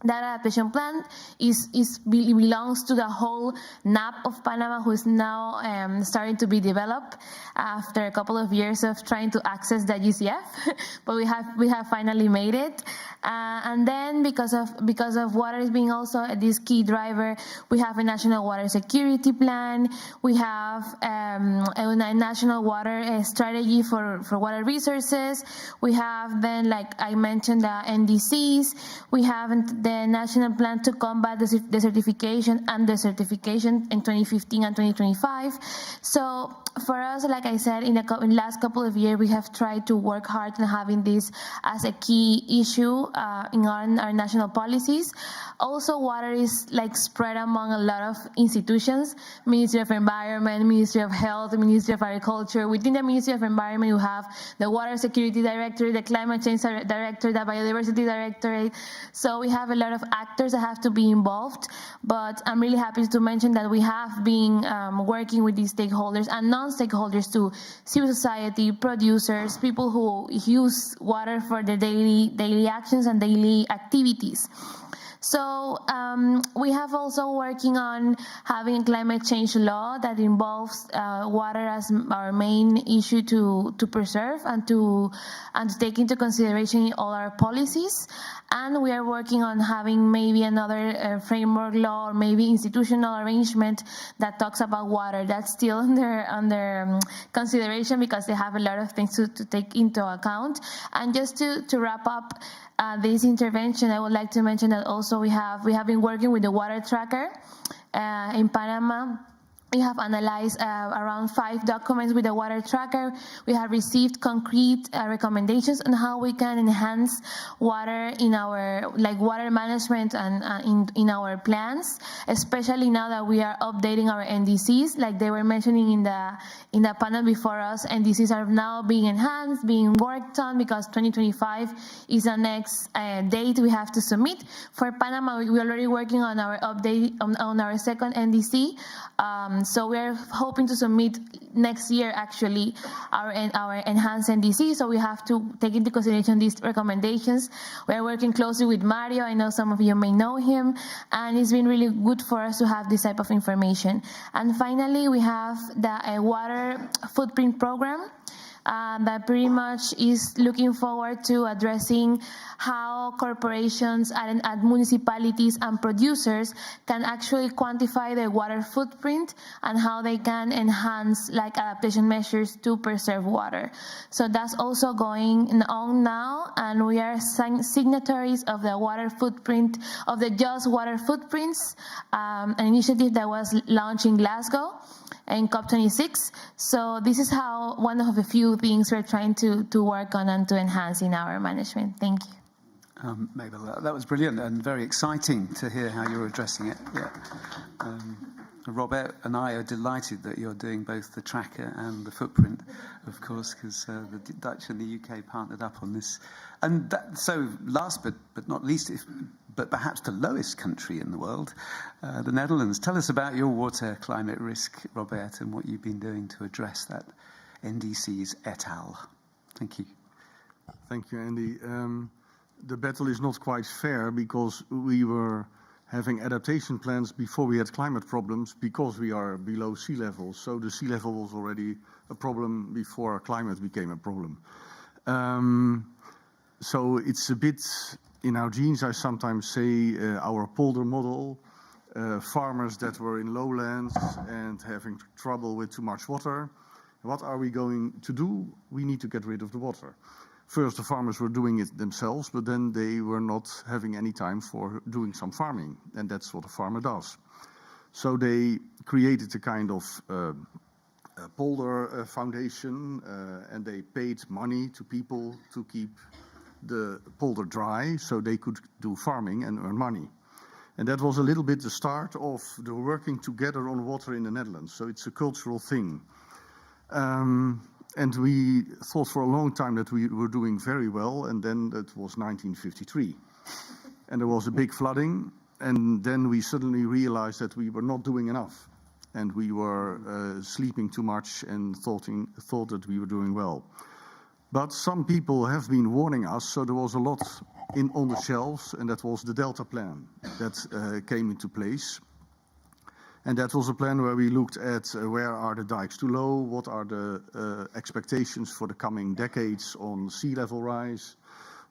That adaptation plan belongs to the whole NAP of Panama, who is now starting to be developed after a couple of years of trying to access the GCF, but we have finally made it. And then because of water is being also this key driver, we have a national water security plan. We have a national water strategy for water resources. We have then, like I mentioned, the NDCs. We have the the national plan to combat desertification and desertification in 2015 and 2025. So for us, like I said, in the last couple of years, we have tried to work hard on having this as a key issue in our national policies. Also, water is like spread among a lot of institutions: Ministry of Environment, Ministry of Health, Ministry of Agriculture. Within the Ministry of Environment, you have the Water Security Director, the Climate Change Director, the Biodiversity Directorate. So we have a lot of actors that have to be involved. But I'm really happy to mention that we have been working with these stakeholders and non-stakeholders too: civil society, producers, people who use water for their daily actions and daily activities. So we have also working on having a climate change law that involves water as our main issue to preserve and to take into consideration in all our policies. And we are working on having maybe another framework law or maybe institutional arrangement that talks about water. That's still under consideration because they have a lot of things to take into account. And just to wrap up this intervention, I would like to mention that also we have been working with the water tracker in Panama. We have analyzed around 5 documents with the water tracker. We have received concrete recommendations on how we can enhance water in our water management and in our plans, especially now that we are updating our NDCs. Like they were mentioning in the panel before us, NDCs are now being enhanced, being worked on, because 2025 is the next date we have to submit. For Panama, we're already working on our update on our second NDC. So we are hoping to submit next year, actually, our enhanced NDC. So we have to take into consideration these recommendations. We are working closely with Mario. I know some of you may know him, and it's been really good for us to have this type of information. And finally, we have the water footprint program. That pretty much is looking forward to addressing how corporations and municipalities and producers can actually quantify their water footprint and how they can enhance adaptation measures to preserve water. So that's also going on now, and we are signatories of the water footprint, of the Just Water Footprints, an initiative that was launched in Glasgow in COP26. So this is how one of the few things we're trying to work on and to enhance in our management. Thank you. Mabel, that was brilliant and very exciting to hear how you're addressing it. Yeah. Robert and I are delighted that you're doing both the tracker and the footprint, of course, because the Dutch and the UK partnered up on this. And so last but not least, but perhaps the lowest country in the world, the Netherlands. Tell us about your water climate risk, Robert, and what you've been doing to address that. NDCs et al. Thank you. Thank you, Andy. The battle is not quite fair because we were having adaptation plans before we had climate problems because we are below sea level. So the sea level was already a problem before our climate became a problem. So it's a bit in our genes, I sometimes say, our polder model, farmers that were in lowlands and having trouble with too much water. What are we going to do? We need to get rid of the water. First, the farmers were doing it themselves, but then they were not having any time for doing some farming, and that's what a farmer does. So they created a kind of polder foundation, and they paid money to people to keep the polder dry so they could do farming and earn money. And that was a little bit the start of the working together on water in the Netherlands. So it's a cultural thing. And we thought for a long time that we were doing very well, and then that was 1953. And there was a big flooding, and then we suddenly realized that we were not doing enough. And we were sleeping too much and thought that we were doing well. But some people have been warning us, so there was a lot on the shelves, and that was the Delta Plan that came into place. And that was a plan where we looked at where are the dikes too low, what are the expectations for the coming decades on sea level rise,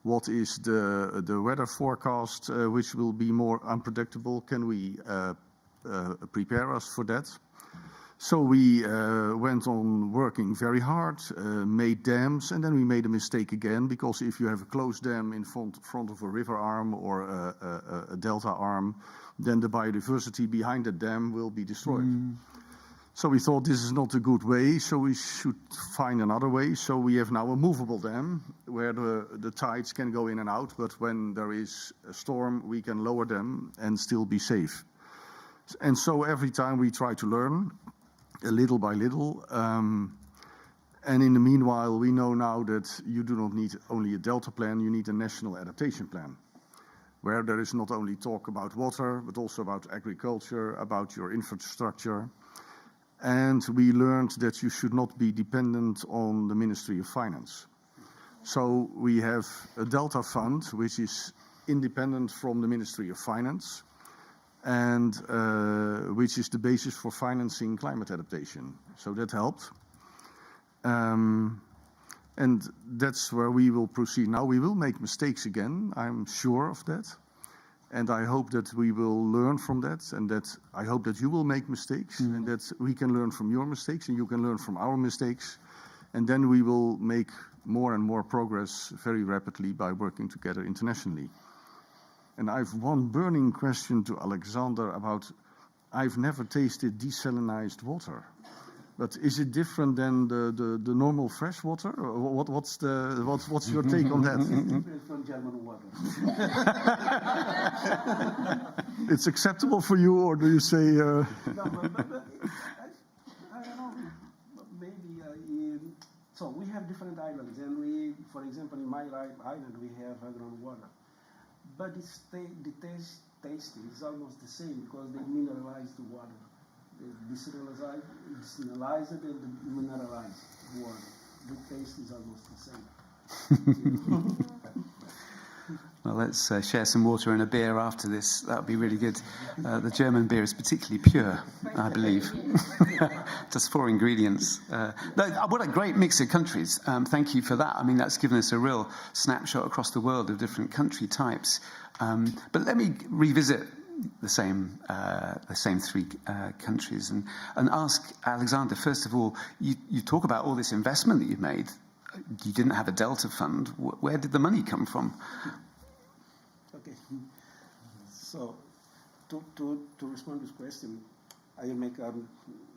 what is the weather forecast, which will be more unpredictable, can we prepare us for that? So we went on working very hard, made dams, and then we made a mistake again, because if you have a closed dam in front of a river arm or a delta arm, then the biodiversity behind the dam will be destroyed. So we thought this is not a good way, so we should find another way. So we have now a movable dam where the tides can go in and out, but when there is a storm, we can lower them and still be safe. And so every time we try to learn, little by little. And in the meanwhile, we know now that you do not need only a delta plan, you need a national adaptation plan, where there is not only talk about water, but also about agriculture, about your infrastructure. And we learned that you should not be dependent on the Ministry of Finance. So we have a Delta Fund, which is independent from the Ministry of Finance, and which is the basis for financing climate adaptation. So that helped. And that's where we will proceed now. We will make mistakes again, I'm sure of that. And I hope that we will learn from that, and that I hope that you will make mistakes, and that we can learn from your mistakes, and you can learn from our mistakes. And then we will make more and more progress very rapidly by working together internationally. And I have one burning question to Alexander about, I've never tasted desalinized water. But is it different than the normal fresh water? Or what's your take on that? It's different from German water. It's acceptable for you, or do you say? No, but I don't know. Maybe so we have different islands, and we, for example, in my island we have groundwater, but the taste is almost the same because they mineralize the water. Desalinized and mineralized water. The taste is almost the same. Well, let's share some water and a beer after this. That would be really good. The German beer is particularly pure, I believe. Just 4 ingredients. What a great mix of countries. Thank you for that. I mean, that's given us a real snapshot across the world of different country types. But let me revisit the same 3 countries and ask Alexander, first of all, you talk about all this investment that you've made. You didn't have a Delta Fund. Where did the money come from? Okay. So to respond to this question, I will make an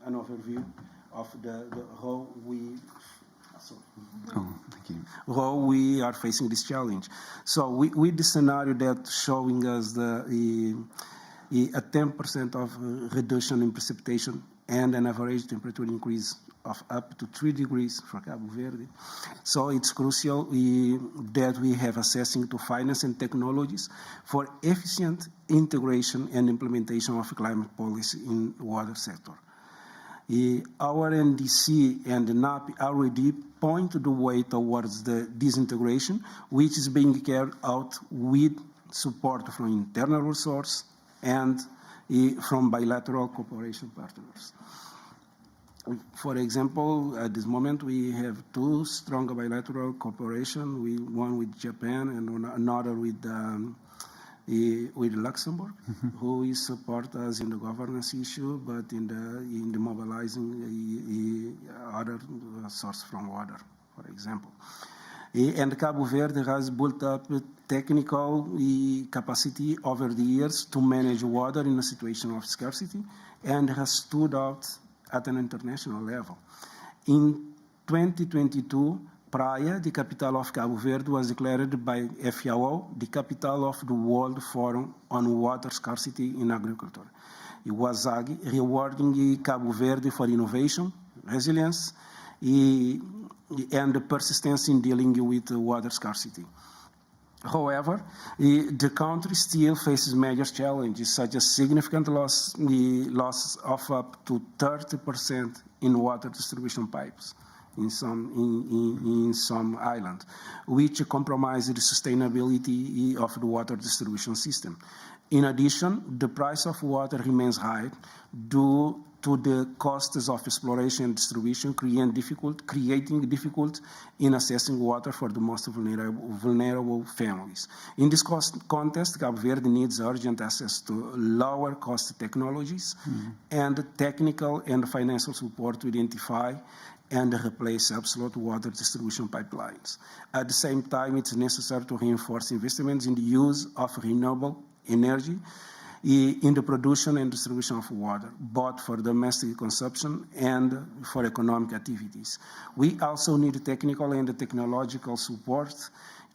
overview of the how we thank you. How we are facing this challenge. So with the scenario that showing us a 10% of reduction in precipitation and an average temperature increase of up to 3 degrees for Cabo Verde. So it's crucial that we have accessing to finance and technologies for efficient integration and implementation of climate policy in water sector. Our NDC and the NAP already point the way towards this integration, which is being carried out with support from internal resources and from bilateral cooperation partners. For example, at this moment we have 2 strong bilateral cooperation, one with Japan and another with Luxembourg, who is support us in the governance issue, but in the mobilizing other source from water, for example. And Cabo Verde has built up technical capacity over the years to manage water in a situation of scarcity and has stood out at an international level. In 2022, Praia, the capital of Cabo Verde, was declared by FAO the capital of the World Forum on Water Scarcity in Agriculture. It was rewarding Cabo Verde for innovation, resilience, and persistence in dealing with water scarcity. However, the country still faces major challenges, such as significant loss of up to 30% in water distribution pipes in some islands, which compromise the sustainability of the water distribution system. In addition, the price of water remains high due to the costs of exploration and distribution, creating difficult in accessing water for the most vulnerable families. In this context, Cabo Verde needs urgent access to lower cost technologies and technical and financial support to identify and replace absolute water distribution pipelines. At the same time, it's necessary to reinforce investments in the use of renewable energy in the production and distribution of water, both for domestic consumption and for economic activities. We also need technical and technological support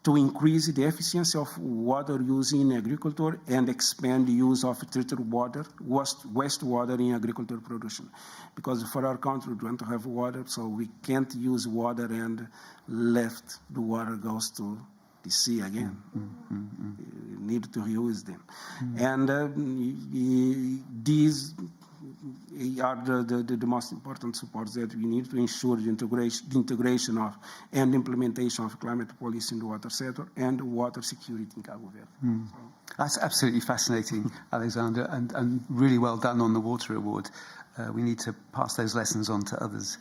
to increase the efficiency of water use in agriculture and expand the use of treated water, wastewater in agriculture production. Because for our country, we want to have water, so we can't use water and left the water goes to the sea again. We need to reuse them. And these are the most important supports that we need to ensure the integration of and implementation of climate policy in the water sector and water security in Cabo Verde. That's absolutely fascinating, Alexander, and really well done on the Water Award. We need to pass those lessons on to others,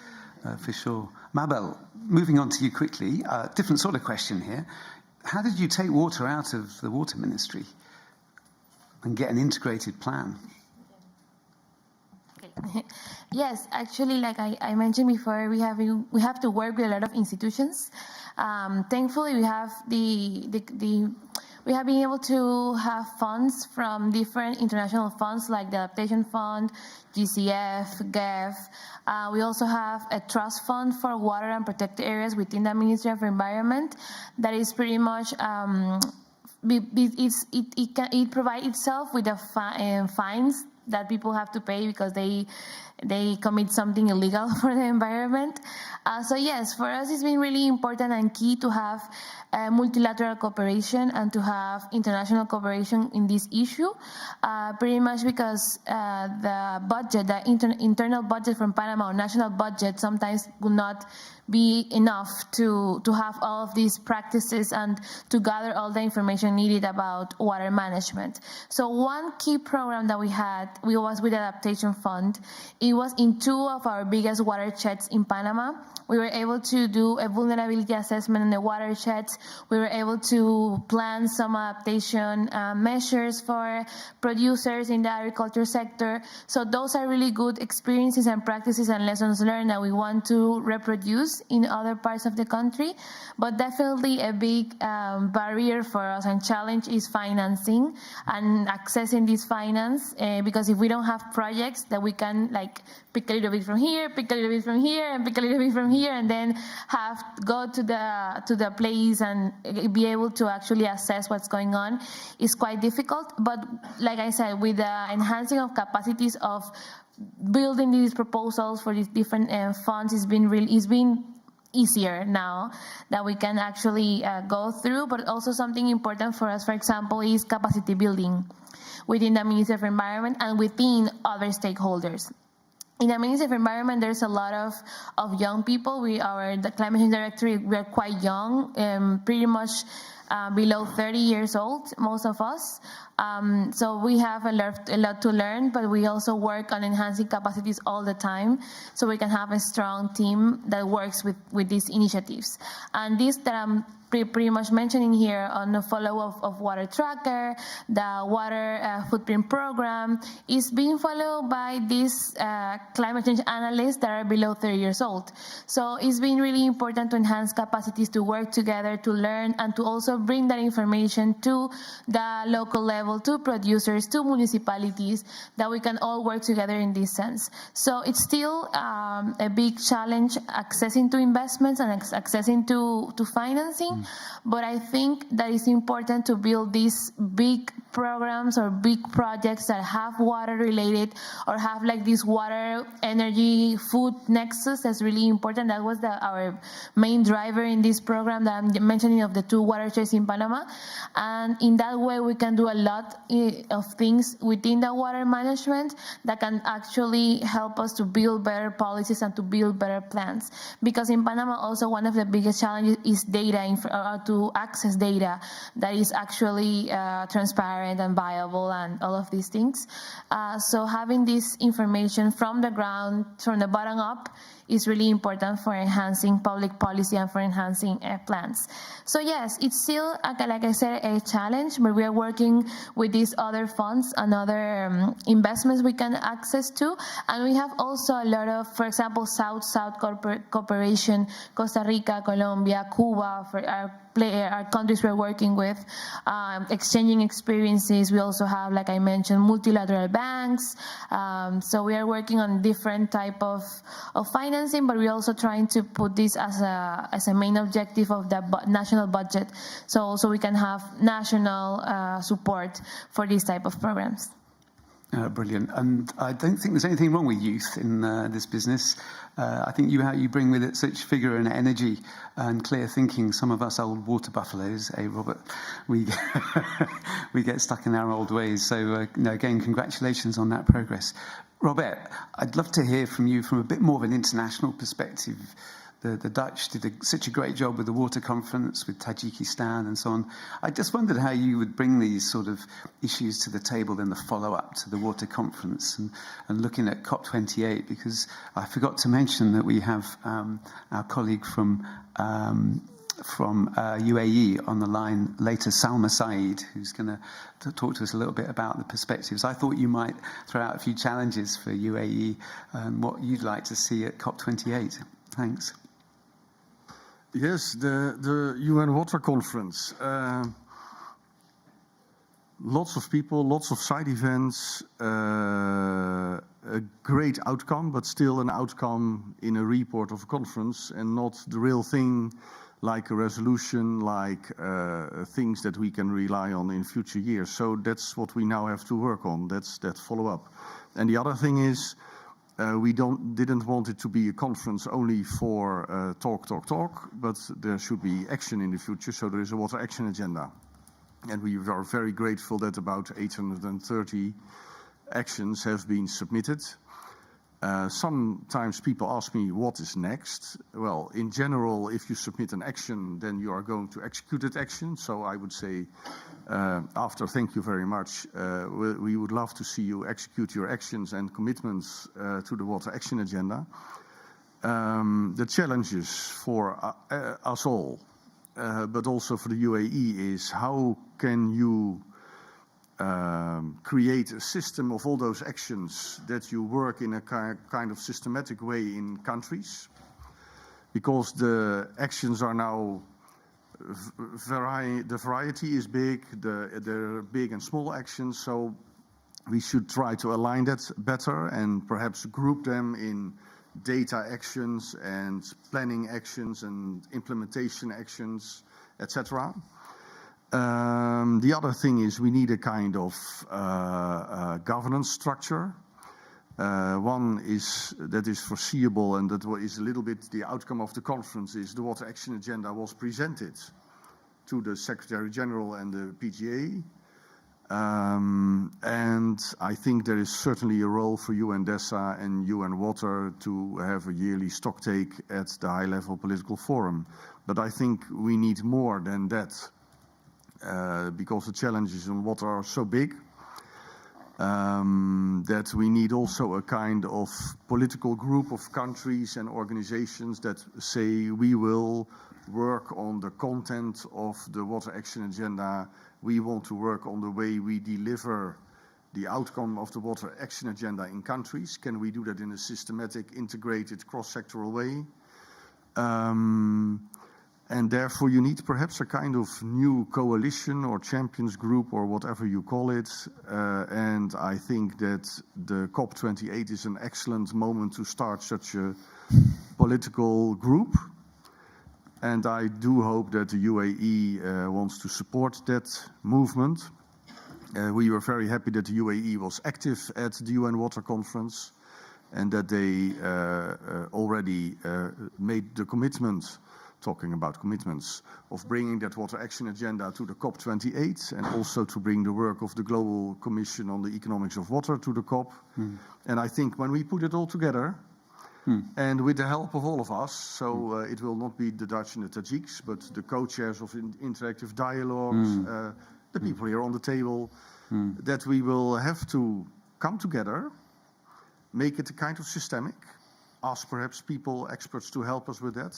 for sure. Mabel, moving on to you quickly, different sort of question here. How did you take water out of the Water Ministry and get an integrated plan? Yes, actually, like I mentioned before, we have to work with a lot of institutions. Thankfully, we have we have been able to have funds from different international funds like the Adaptation Fund, GCF, GEF. We also have a trust fund for water and protected areas within the Ministry of Environment that is pretty much it provides itself with the fines that people have to pay because they commit something illegal for the environment. So yes, for us it's been really important and key to have multilateral cooperation and to have international cooperation in this issue, pretty much because the budget, the internal budget from Panama or national budget sometimes will not be enough to have all of these practices and to gather all the information needed about water management. So one key program that we was with the Adaptation Fund. It was in 2 of our biggest watersheds in Panama. We were able to do a vulnerability assessment in the watersheds. We were able to plan some adaptation measures for producers in the agriculture sector. So those are really good experiences and practices and lessons learned that we want to reproduce in other parts of the country. But definitely a big barrier for us and challenge is financing and accessing this finance, because if we don't have projects that we can like pick a little bit from here, pick a little bit from here, and pick a little bit from here, and then have to go to the place and be able to actually assess what's going on is quite difficult. But like I said, with the enhancing of capacities of building these proposals for these different funds, it's been easier now that we can actually go through. But also something important for us, for example, is capacity building within the Ministry of Environment and within other stakeholders. In the Ministry of Environment, there's a lot of young people. The Climate Change Directorate, we're quite young, pretty much below 30 years old, most of us. So we have a lot to learn, but we also work on enhancing capacities all the time so we can have a strong team that works with these initiatives. And this that I'm pretty much mentioning here on the follow-up of Water Tracker, the Water Footprint Program, is being followed by these climate change analysts that are below 30 years old. So it's been really important to enhance capacities, to work together, to learn, and to also bring that information to the local level, to producers, to municipalities, that we can all work together in this sense. So it's still a big challenge accessing to investments and accessing to financing. But I think that it's important to build these big programs or big projects that have water related or have like this water, energy, food nexus. That's really important. That was our main driver in this program that I'm mentioning of the 2 watersheds countries in Panama. And in that way, we can do a lot of things within the water management that can actually help us to build better policies and to build better plans. Because in Panama, also one of the biggest challenges is data, to access data that is actually transparent and viable and all of these things. So having this information from the ground, from the bottom up, is really important for enhancing public policy and for enhancing plans. So yes, it's still, like I said, a challenge, but we are working with these other funds and other investments we can access to. And we have also a lot of, for example, South-South cooperation, Costa Rica, Colombia, Cuba, for our countries we're working with, exchanging experiences. We also have, like I mentioned, multilateral banks. So we are working on different type of financing, but we're also trying to put this as a main objective of the national budget, so we can have national support for these type of programs. Brilliant. And I don't think there's anything wrong with youth in this business. I think you bring with it such vigor and energy and clear thinking. Some of us old water buffaloes, Robert, we get stuck in our old ways. So again, congratulations on that progress. Robert, I'd love to hear from you from a bit more of an international perspective. The Dutch did such a great job with the water conference, with Tajikistan and so on. I just wondered how you would bring these sort of issues to the table in the follow-up to the water conference and looking at COP28, because I forgot to mention that we have our colleague from UAE on the line later, Salma Saeed, who's going to talk to us a little bit about the perspectives. I thought you might throw out a few challenges for UAE and what you'd like to see at COP28. Thanks. Yes, the UN Water Conference. Lots of people, lots of side events, a great outcome, but still an outcome in a report of a conference and not the real thing like a resolution, like things that we can rely on in future years. So that's what we now have to work on. That's that follow-up. And the other thing is, we didn't want it to be a conference only for talk, but there should be action in the future. So there is a water action agenda. And we are very grateful that about 830 actions have been submitted. Sometimes people ask me, what is next? Well, in general, if you submit an action, then you are going to execute that action. So I would say, after thank you very much, we would love to see you execute your actions and commitments to the water action agenda. The challenges for us all, but also for the UAE, is how can you create a system of all those actions that you work in a kind of systematic way in countries, because the actions are now the variety is big, there are big and small actions, so we should try to align that better and perhaps group them in data actions and planning actions and implementation actions, etc. The other thing is we need a kind of governance structure. One is that is foreseeable, and that is a little bit the outcome of the conference, is the Water Action Agenda was presented to the Secretary General and the PGA. And I think there is certainly a role for UNDESA and UN Water to have a yearly stocktake at the high-level political forum. But I think we need more than that. Because the challenges in water are so big, that we need also a kind of political group of countries and organizations that say we will work on the content of the Water Action Agenda. We want to work on the way we deliver the outcome of the Water Action Agenda in countries. Can we do that in a systematic, integrated, cross-sectoral way? And therefore, you need perhaps a kind of new coalition or champions group or whatever you call it. And I think that the COP28 is an excellent moment to start such a political group. And I do hope that the UAE wants to support that movement. We were very happy that the UAE was active at the UN Water Conference and that they already made the commitment talking about commitments, of bringing that water action agenda to the COP28 and also to bring the work of the Global Commission on the Economics of Water to the COP. And I think when we put it all together, and with the help of all of us, so it will not be the Dutch and the Tajiks, but the co-chairs of interactive dialogues, the people here on the table, that we will have to come together, make it a kind of systemic, ask perhaps people, experts to help us with that,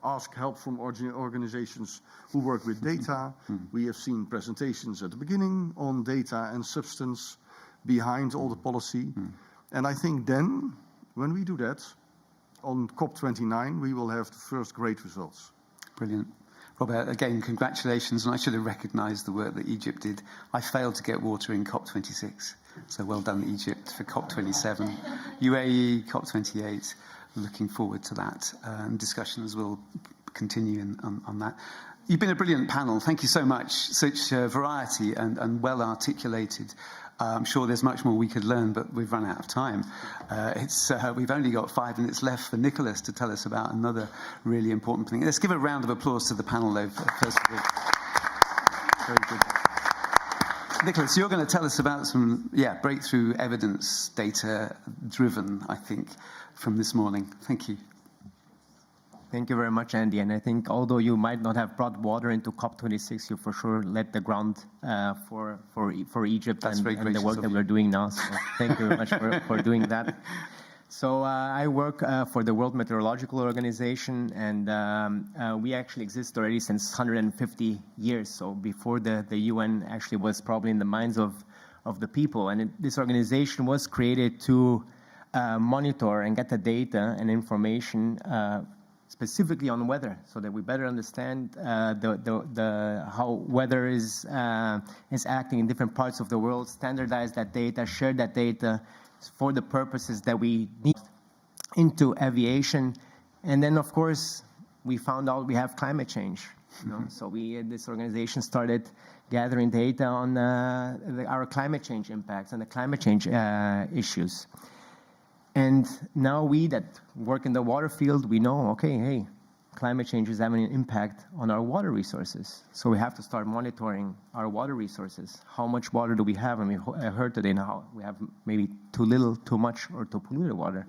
ask help from organizations who work with data. We have seen presentations at the beginning on data and substance behind all the policy. And I think then, when we do that, on COP29, we will have the first great results. Brilliant. Robert, again, congratulations, and I should have recognised the work that Egypt did. I failed to get water in COP26, so well done, Egypt, for COP27. UAE, COP28, looking forward to that. Discussions will continue on that. You've been a brilliant panel. Thank you so much. Such variety and well articulated. I'm sure there's much more we could learn, but we've run out of time. We've only got 5 minutes left for Nicholas to tell us about another really important thing. Let's give a round of applause to the panel, though, first of all. Very good. Nicholas, you're going to tell us about some, breakthrough evidence, data-driven, I think, from this morning. Thank you. Thank you very much, Andy. And I think although you might not have brought water into COP26, you for sure laid the ground for Egypt and the work that we're doing now. So thank you very much for doing that. So I work for the World Meteorological Organization, and we actually exist already since 150 years. So before the UN actually was probably in the minds of the people. And this organization was created to monitor and get the data and information specifically on weather, so that we better understand how weather is acting in different parts of the world, standardize that data, share that data for the purposes that we need into aviation. And then, of course, we found out we have climate change. So this organization started gathering data on our climate change impacts and the climate change issues. And now we that work in the water field, we know, okay, hey, climate change is having an impact on our water resources. So we have to start monitoring our water resources. How much water do we have? And I heard today now we have maybe too little, too much, or too polluted water.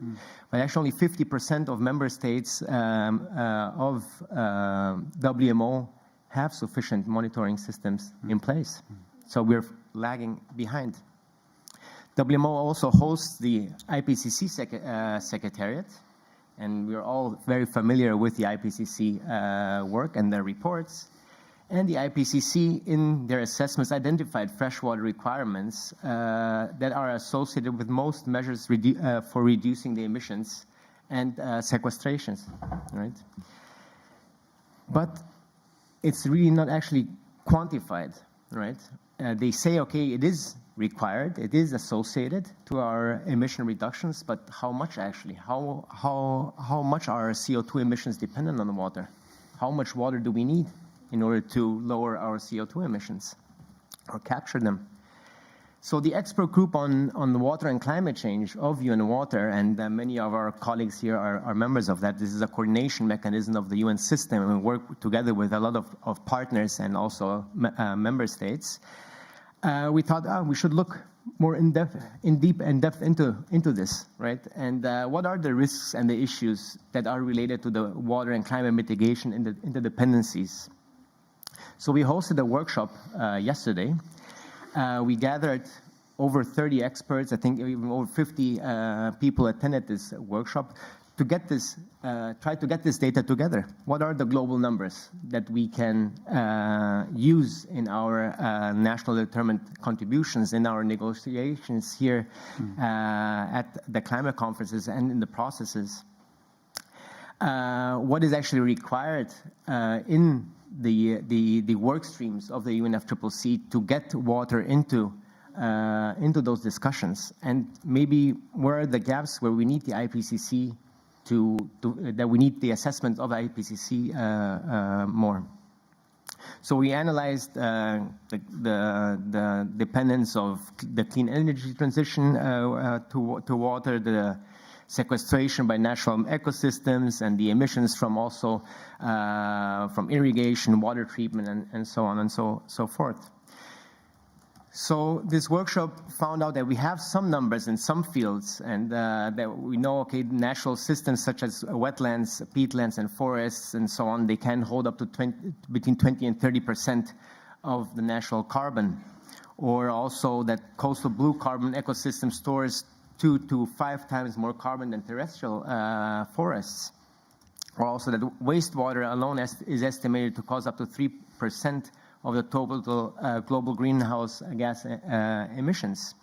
But actually 50% of member states of WMO have sufficient monitoring systems in place. So we're lagging behind. WMO also hosts the IPCC Secretariat, and we're all very familiar with the IPCC work and their reports. And the IPCC, in their assessments, identified freshwater requirements that are associated with most measures for reducing the emissions and sequestrations, right? But it's really not actually quantified, right? They say, okay, it is required, it is associated to our emission reductions, but how much actually? How much are our CO2 emissions dependent on the water? How much water do we need in order to lower our CO2 emissions or capture them? So the expert group on the water and climate change of UN Water, and many of our colleagues here are members of that. This is a coordination mechanism of the UN system, and we work together with a lot of partners and also member states. We thought we should look more in depth into this, right? And what are the risks and the issues that are related to the water and climate mitigation interdependencies? So we hosted a workshop yesterday. We gathered over 30 experts. I think even over 50 people attended this workshop to get this, try to get this data together. What are the global numbers that we can use in our national determined contributions, in our negotiations here at the climate conferences and in the processes? What is actually required in the work streams of the UNFCCC to get water into those discussions, and maybe where are the gaps where we need the IPCC that we need the assessment of the IPCC more. So we analyzed the dependence of the clean energy transition to water, the sequestration by natural ecosystems and the emissions from also from irrigation, water treatment, and so on and so forth. So this workshop found out that we have some numbers in some fields, and that we know, okay, natural systems such as wetlands, peatlands, and forests, and so on, they can hold up to between 20 and 30% of the natural carbon. Or also that coastal blue carbon ecosystem stores 2 to 5 times more carbon than terrestrial forests. Or also that wastewater alone is estimated to cause up to 3% of the total global greenhouse gas emissions.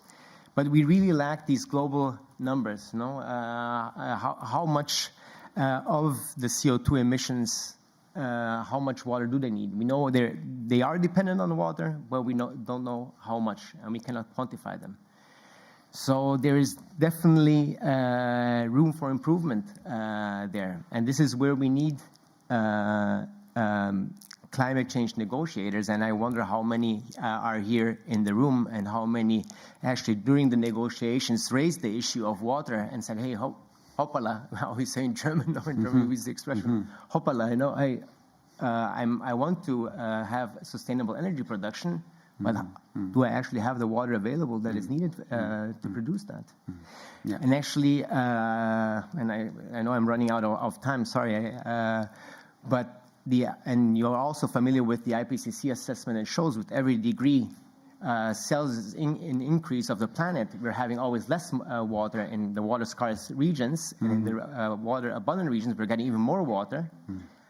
But we really lack these global numbers, you know, how much of the CO2 emissions, how much water do they need? We know they are dependent on water, but we don't know how much, and we cannot quantify them. So there is definitely room for improvement there. And this is where we need climate change negotiators, and I wonder how many are here in the room and how many actually during the negotiations raised the issue of water and said, hey, hoppala, how we say in German, or in German we use the expression, hoppala, you know, I want to have sustainable energy production, but do I actually have the water available that is needed to produce that? Yeah. And actually, and I know I'm running out of time, sorry, but and you're also familiar with the IPCC assessment. It shows with every degree Celsius in increase of the planet, we're having always less water in the water scarce regions, and in the water abundant regions, we're getting even more water,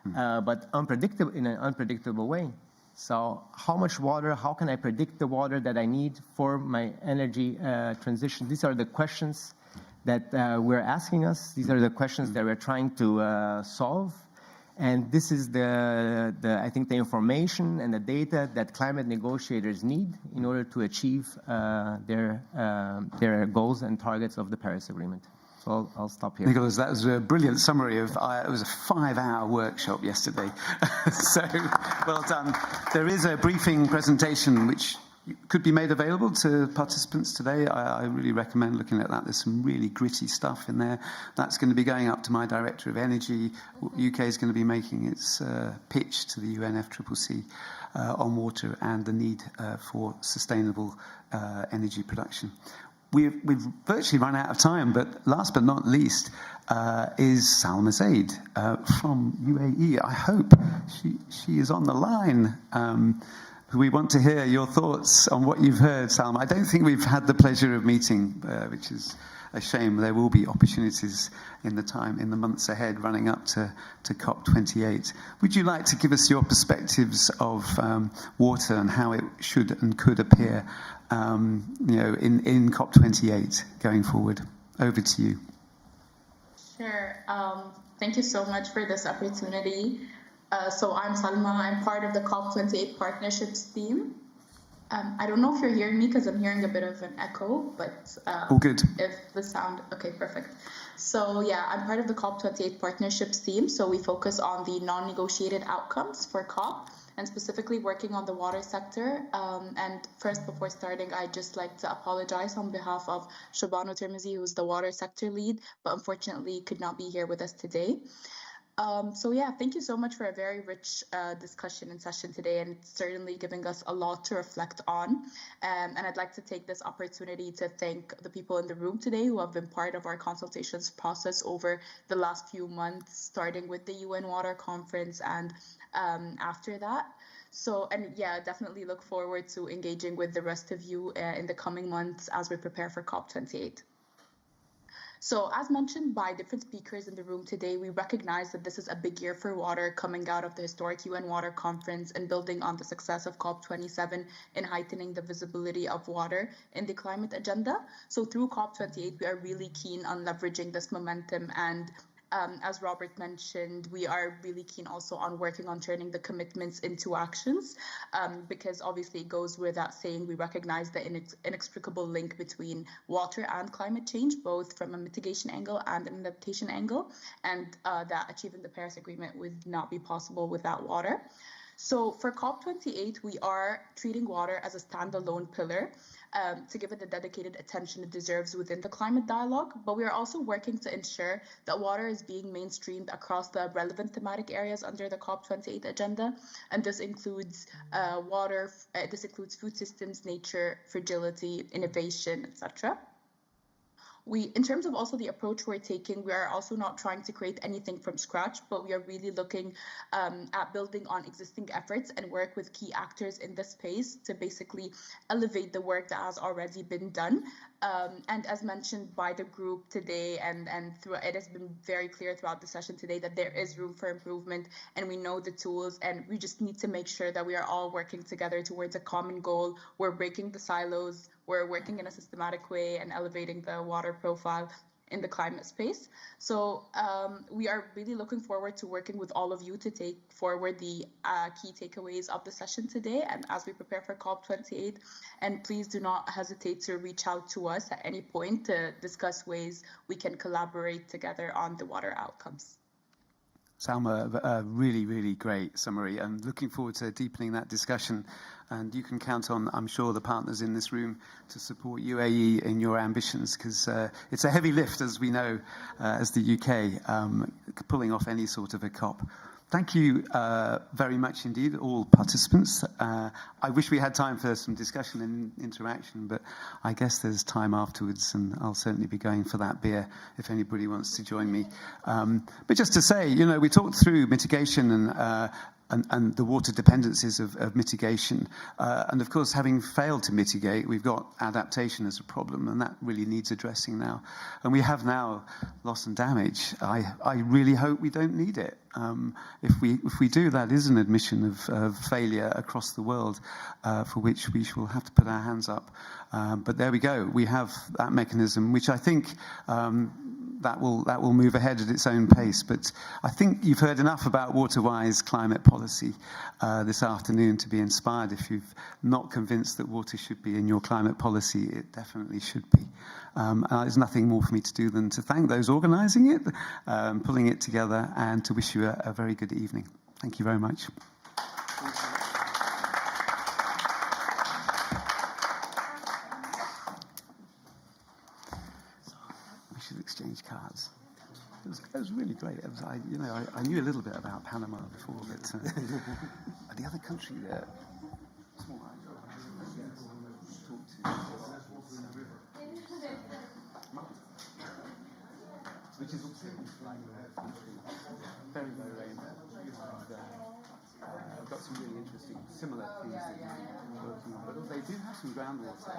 but in an unpredictable way. So how much water, how can I predict the water that I need for my energy transition? These are the questions that we're asking us. These are the questions that we're trying to solve. And this is I think the information and the data that climate negotiators need in order to achieve their goals and targets of the Paris Agreement. So I'll stop here. Nicholas, that was a brilliant summary of, it was a 5-hour workshop yesterday. So well done. There is a briefing presentation which could be made available to participants today. I really recommend looking at that. There's some really gritty stuff in there. That's going to be going up to my Director of Energy. UK is going to be making its pitch to the UNFCCC on water and the need for sustainable energy production. We've virtually run out of time, but last but not least is Salma Zaid from UAE. I hope she is on the line. We want to hear your thoughts on what you've heard, Salma. I don't think we've had the pleasure of meeting, which is a shame. There will be opportunities in the months ahead running up to COP28. Would you like to give us your perspectives of water and how it should and could appear in COP28 going forward? Over to you. Sure. Thank you so much for this opportunity. So I'm Salma. I'm part of the COP28 Partnerships team. I don't know if you're hearing me because I'm hearing a bit of an echo, but all good. If the sound, okay, perfect. So yeah, I'm part of the COP28 Partnerships team. So we focus on the non-negotiated outcomes for COP and specifically working on the water sector. And first, before starting, I'd just like to apologize on behalf of Shobano Tirmizi, who's the water sector lead, but unfortunately could not be here with us today. So yeah, thank you so much for a very rich discussion and session today, and it's certainly giving us a lot to reflect on. And I'd like to take this opportunity to thank the people in the room today who have been part of our consultations process over the last few months, starting with the UN Water Conference and after that. So, and yeah, definitely look forward to engaging with the rest of you in the coming months as we prepare for COP28. So as mentioned by different speakers in the room today, we recognize that this is a big year for water coming out of the historic UN Water Conference and building on the success of COP27 in heightening the visibility of water in the climate agenda. So through COP28, we are really keen on leveraging this momentum, and as Robert mentioned, we are really keen also on working on turning the commitments into actions, because obviously it goes without saying we recognize the inextricable link between water and climate change, both from a mitigation angle and an adaptation angle, and that achieving the Paris Agreement would not be possible without water. So for COP28, we are treating water as a standalone pillar to give it the dedicated attention it deserves within the climate dialogue, but we are also working to ensure that water is being mainstreamed across the relevant thematic areas under the COP28 agenda, and this includes water, this includes food systems, nature, fragility, innovation, etc. In terms of also the approach we're taking, we are also not trying to create anything from scratch, but we are really looking at building on existing efforts and work with key actors in this space to basically elevate the work that has already been done. And as mentioned by the group today, and it has been very clear throughout the session today that there is room for improvement, and we know the tools, and we just need to make sure that we are all working together towards a common goal. We're breaking the silos, we're working in a systematic way and elevating the water profile in the climate space. So we are really looking forward to working with all of you to take forward the key takeaways of the session today and as we prepare for COP28. And please do not hesitate to reach out to us at any point to discuss ways we can collaborate together on the water outcomes. Salma, a really, really great summary, and looking forward to deepening that discussion. And you can count on, I'm sure, the partners in this room to support UAE in your ambitions, because it's a heavy lift, as we know, as the UK, pulling off any sort of a COP. Thank you very much indeed, all participants. I wish we had time for some discussion and interaction, but I guess there's time afterwards, and I'll certainly be going for that beer if anybody wants to join me. But just to say, you know, we talked through mitigation and the water dependencies of mitigation. And of course, having failed to mitigate, we've got adaptation as a problem, and that really needs addressing now. And we have now loss and damage. I really hope we don't need it. If we do, that is an admission of failure across the world, for which we shall have to put our hands up. But there we go. We have that mechanism, which I think that will move ahead at its own pace. But I think you've heard enough about water-wise climate policy this afternoon to be inspired. If you've not convinced that water should be in your climate policy, it definitely should be. And there's nothing more for me to do than to thank those organising it, pulling it together, and to wish you a very good evening. Thank you very much. Exchange cards. It was really great. I knew a little bit about Panama before, but the other country there. Which is also very, very rare. I've got some really interesting, similar things that you're working on, but they do have some groundwater.